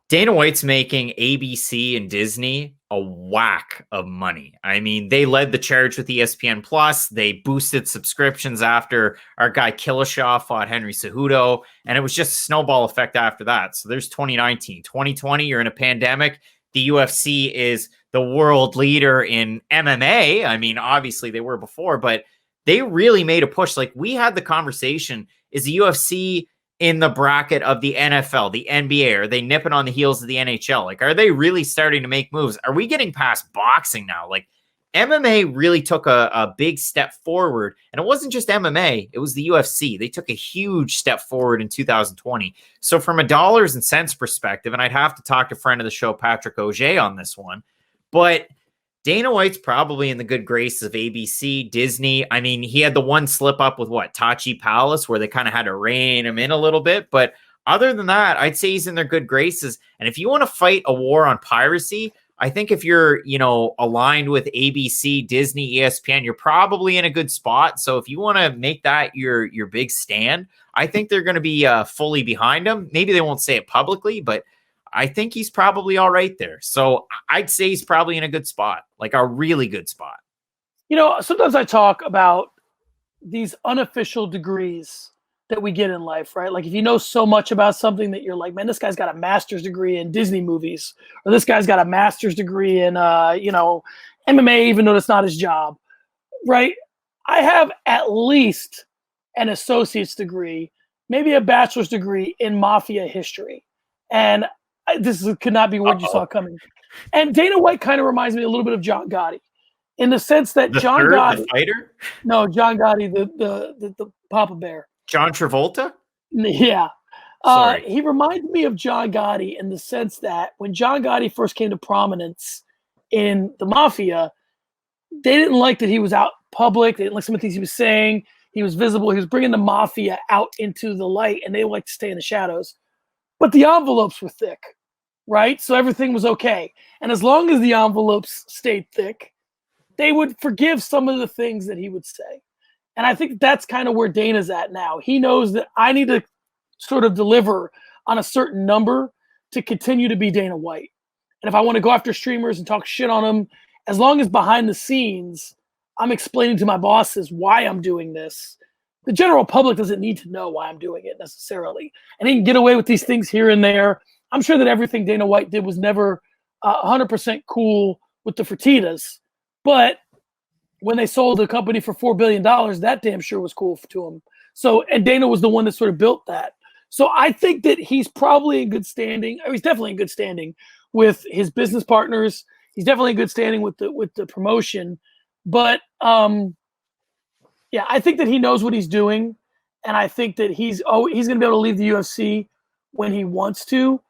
Dana White's making ABC and Disney a whack of money. I mean, they led the charge with ESPN Plus. They boosted subscriptions after our guy Killishaw fought Henry Cejudo, and it was just a snowball effect after that. So there's 2019. 2020, you're in a pandemic. The UFC is the world leader in MMA. I mean, obviously they were before, but they really made a push. Like, we had the conversation, is the UFC in the bracket of the NFL, the NBA? Are they nipping on the heels of the NHL? Like, are they really starting to make moves? Are we getting past boxing now? Like, MMA really took a big step forward. And it wasn't just MMA, it was the UFC. They took a huge step forward in 2020. So from a dollars and cents perspective, and I'd have to talk to friend of the show, Patrick Auger, on this one, but Dana White's probably in the good graces of ABC, Disney. I mean, he had the one slip up with Tachi Palace, where they kind of had to rein him in a little bit. But other than that, I'd say he's in their good graces. And if you want to fight a war on piracy, I think if you're, aligned with ABC, Disney, ESPN, you're probably in a good spot. So if you want to make that your big stand, I think they're going to be fully behind him. Maybe they won't say it publicly, but I think he's probably all right there. So I'd say he's probably in a good spot, like a really good spot. Sometimes I talk about these unofficial degrees that we get in life, right? Like, if you know so much about something that you're like, man, this guy's got a master's degree in Disney movies, or this guy's got a master's degree in, MMA, even though it's not his job, right? I have at least an associate's degree, maybe a bachelor's degree in mafia history. And could not be what you saw coming. And Dana White kind of reminds me a little bit of John Gotti, in the sense that The fighter? No, John Gotti, the Papa Bear. John Travolta? Yeah. Sorry. He reminded me of John Gotti in the sense that when John Gotti first came to prominence in the mafia, they didn't like that he was out public. They didn't like some of the things he was saying. He was visible. He was bringing the mafia out into the light, and they like to stay in the shadows. But the envelopes were thick, right? So everything was okay. And as long as the envelopes stayed thick, they would forgive some of the things that he would say. And I think that's kind of where Dana's at now. He knows that I need to sort of deliver on a certain number to continue to be Dana White. And if I want to go after streamers and talk shit on them, as long as behind the scenes, I'm explaining to my bosses why I'm doing this, the general public doesn't need to know why I'm doing it necessarily. And he can get away with these things here and there. I'm sure that everything Dana White did was never 100% cool with the Fertittas. But when they sold the company for $4 billion, that damn sure was cool to him. So, and Dana was the one that sort of built that. So I think that he's probably in good standing. Or he's definitely in good standing with his business partners. He's definitely in good standing with the promotion. But yeah, I think that he knows what he's doing, and I think that he's going to be able to leave the UFC when he wants to.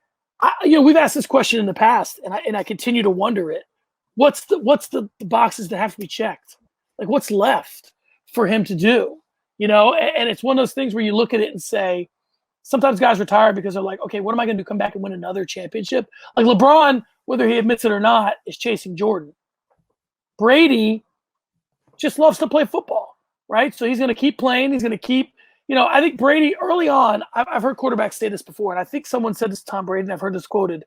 We've asked this question in the past, and I continue to wonder it. What's the boxes that have to be checked? Like, what's left for him to do? And it's one of those things where you look at it and say, sometimes guys retire because they're like, okay, what am I going to do? Come back and win another championship? Like LeBron, whether he admits it or not, is chasing Jordan. Brady just loves to play football, right? So he's going to keep playing. He's going to keep, I think Brady early on, I've heard quarterbacks say this before, and I think someone said this to Tom Brady, and I've heard this quoted.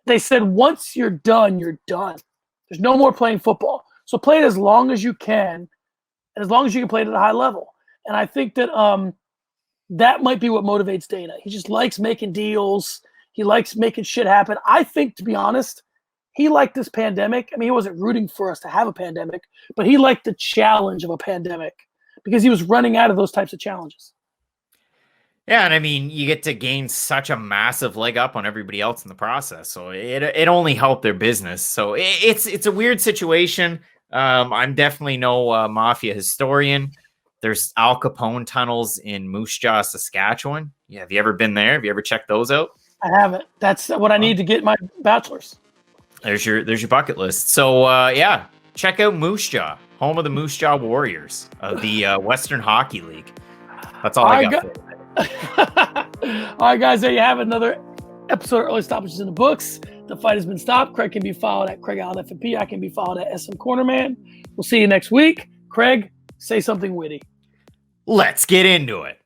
They said, once you're done, you're done. There's no more playing football. So play it as long as you can, and as long as you can play it at a high level. And I think that that might be what motivates Dana. He just likes making deals. He likes making shit happen. I think, to be honest, he liked this pandemic. I mean, he wasn't rooting for us to have a pandemic, but he liked the challenge of a pandemic because he was running out of those types of challenges. Yeah, and I mean, you get to gain such a massive leg up on everybody else in the process. So it only helped their business. So it's a weird situation. I'm definitely no mafia historian. There's Al Capone tunnels in Moose Jaw, Saskatchewan. Yeah, have you ever been there? Have you ever checked those out? I haven't. That's what I need to get my bachelor's. There's your bucket list. So yeah, check out Moose Jaw, home of the Moose Jaw Warriors of the Western Hockey League. That's all I got. All right, guys, there you have it. Another episode of Early Stoppages in the books. The fight has been stopped. Craig can be followed at Craig Allen FNP. I can be followed at SM Cornerman. We'll see you next week. Craig, say something witty. Let's get into it.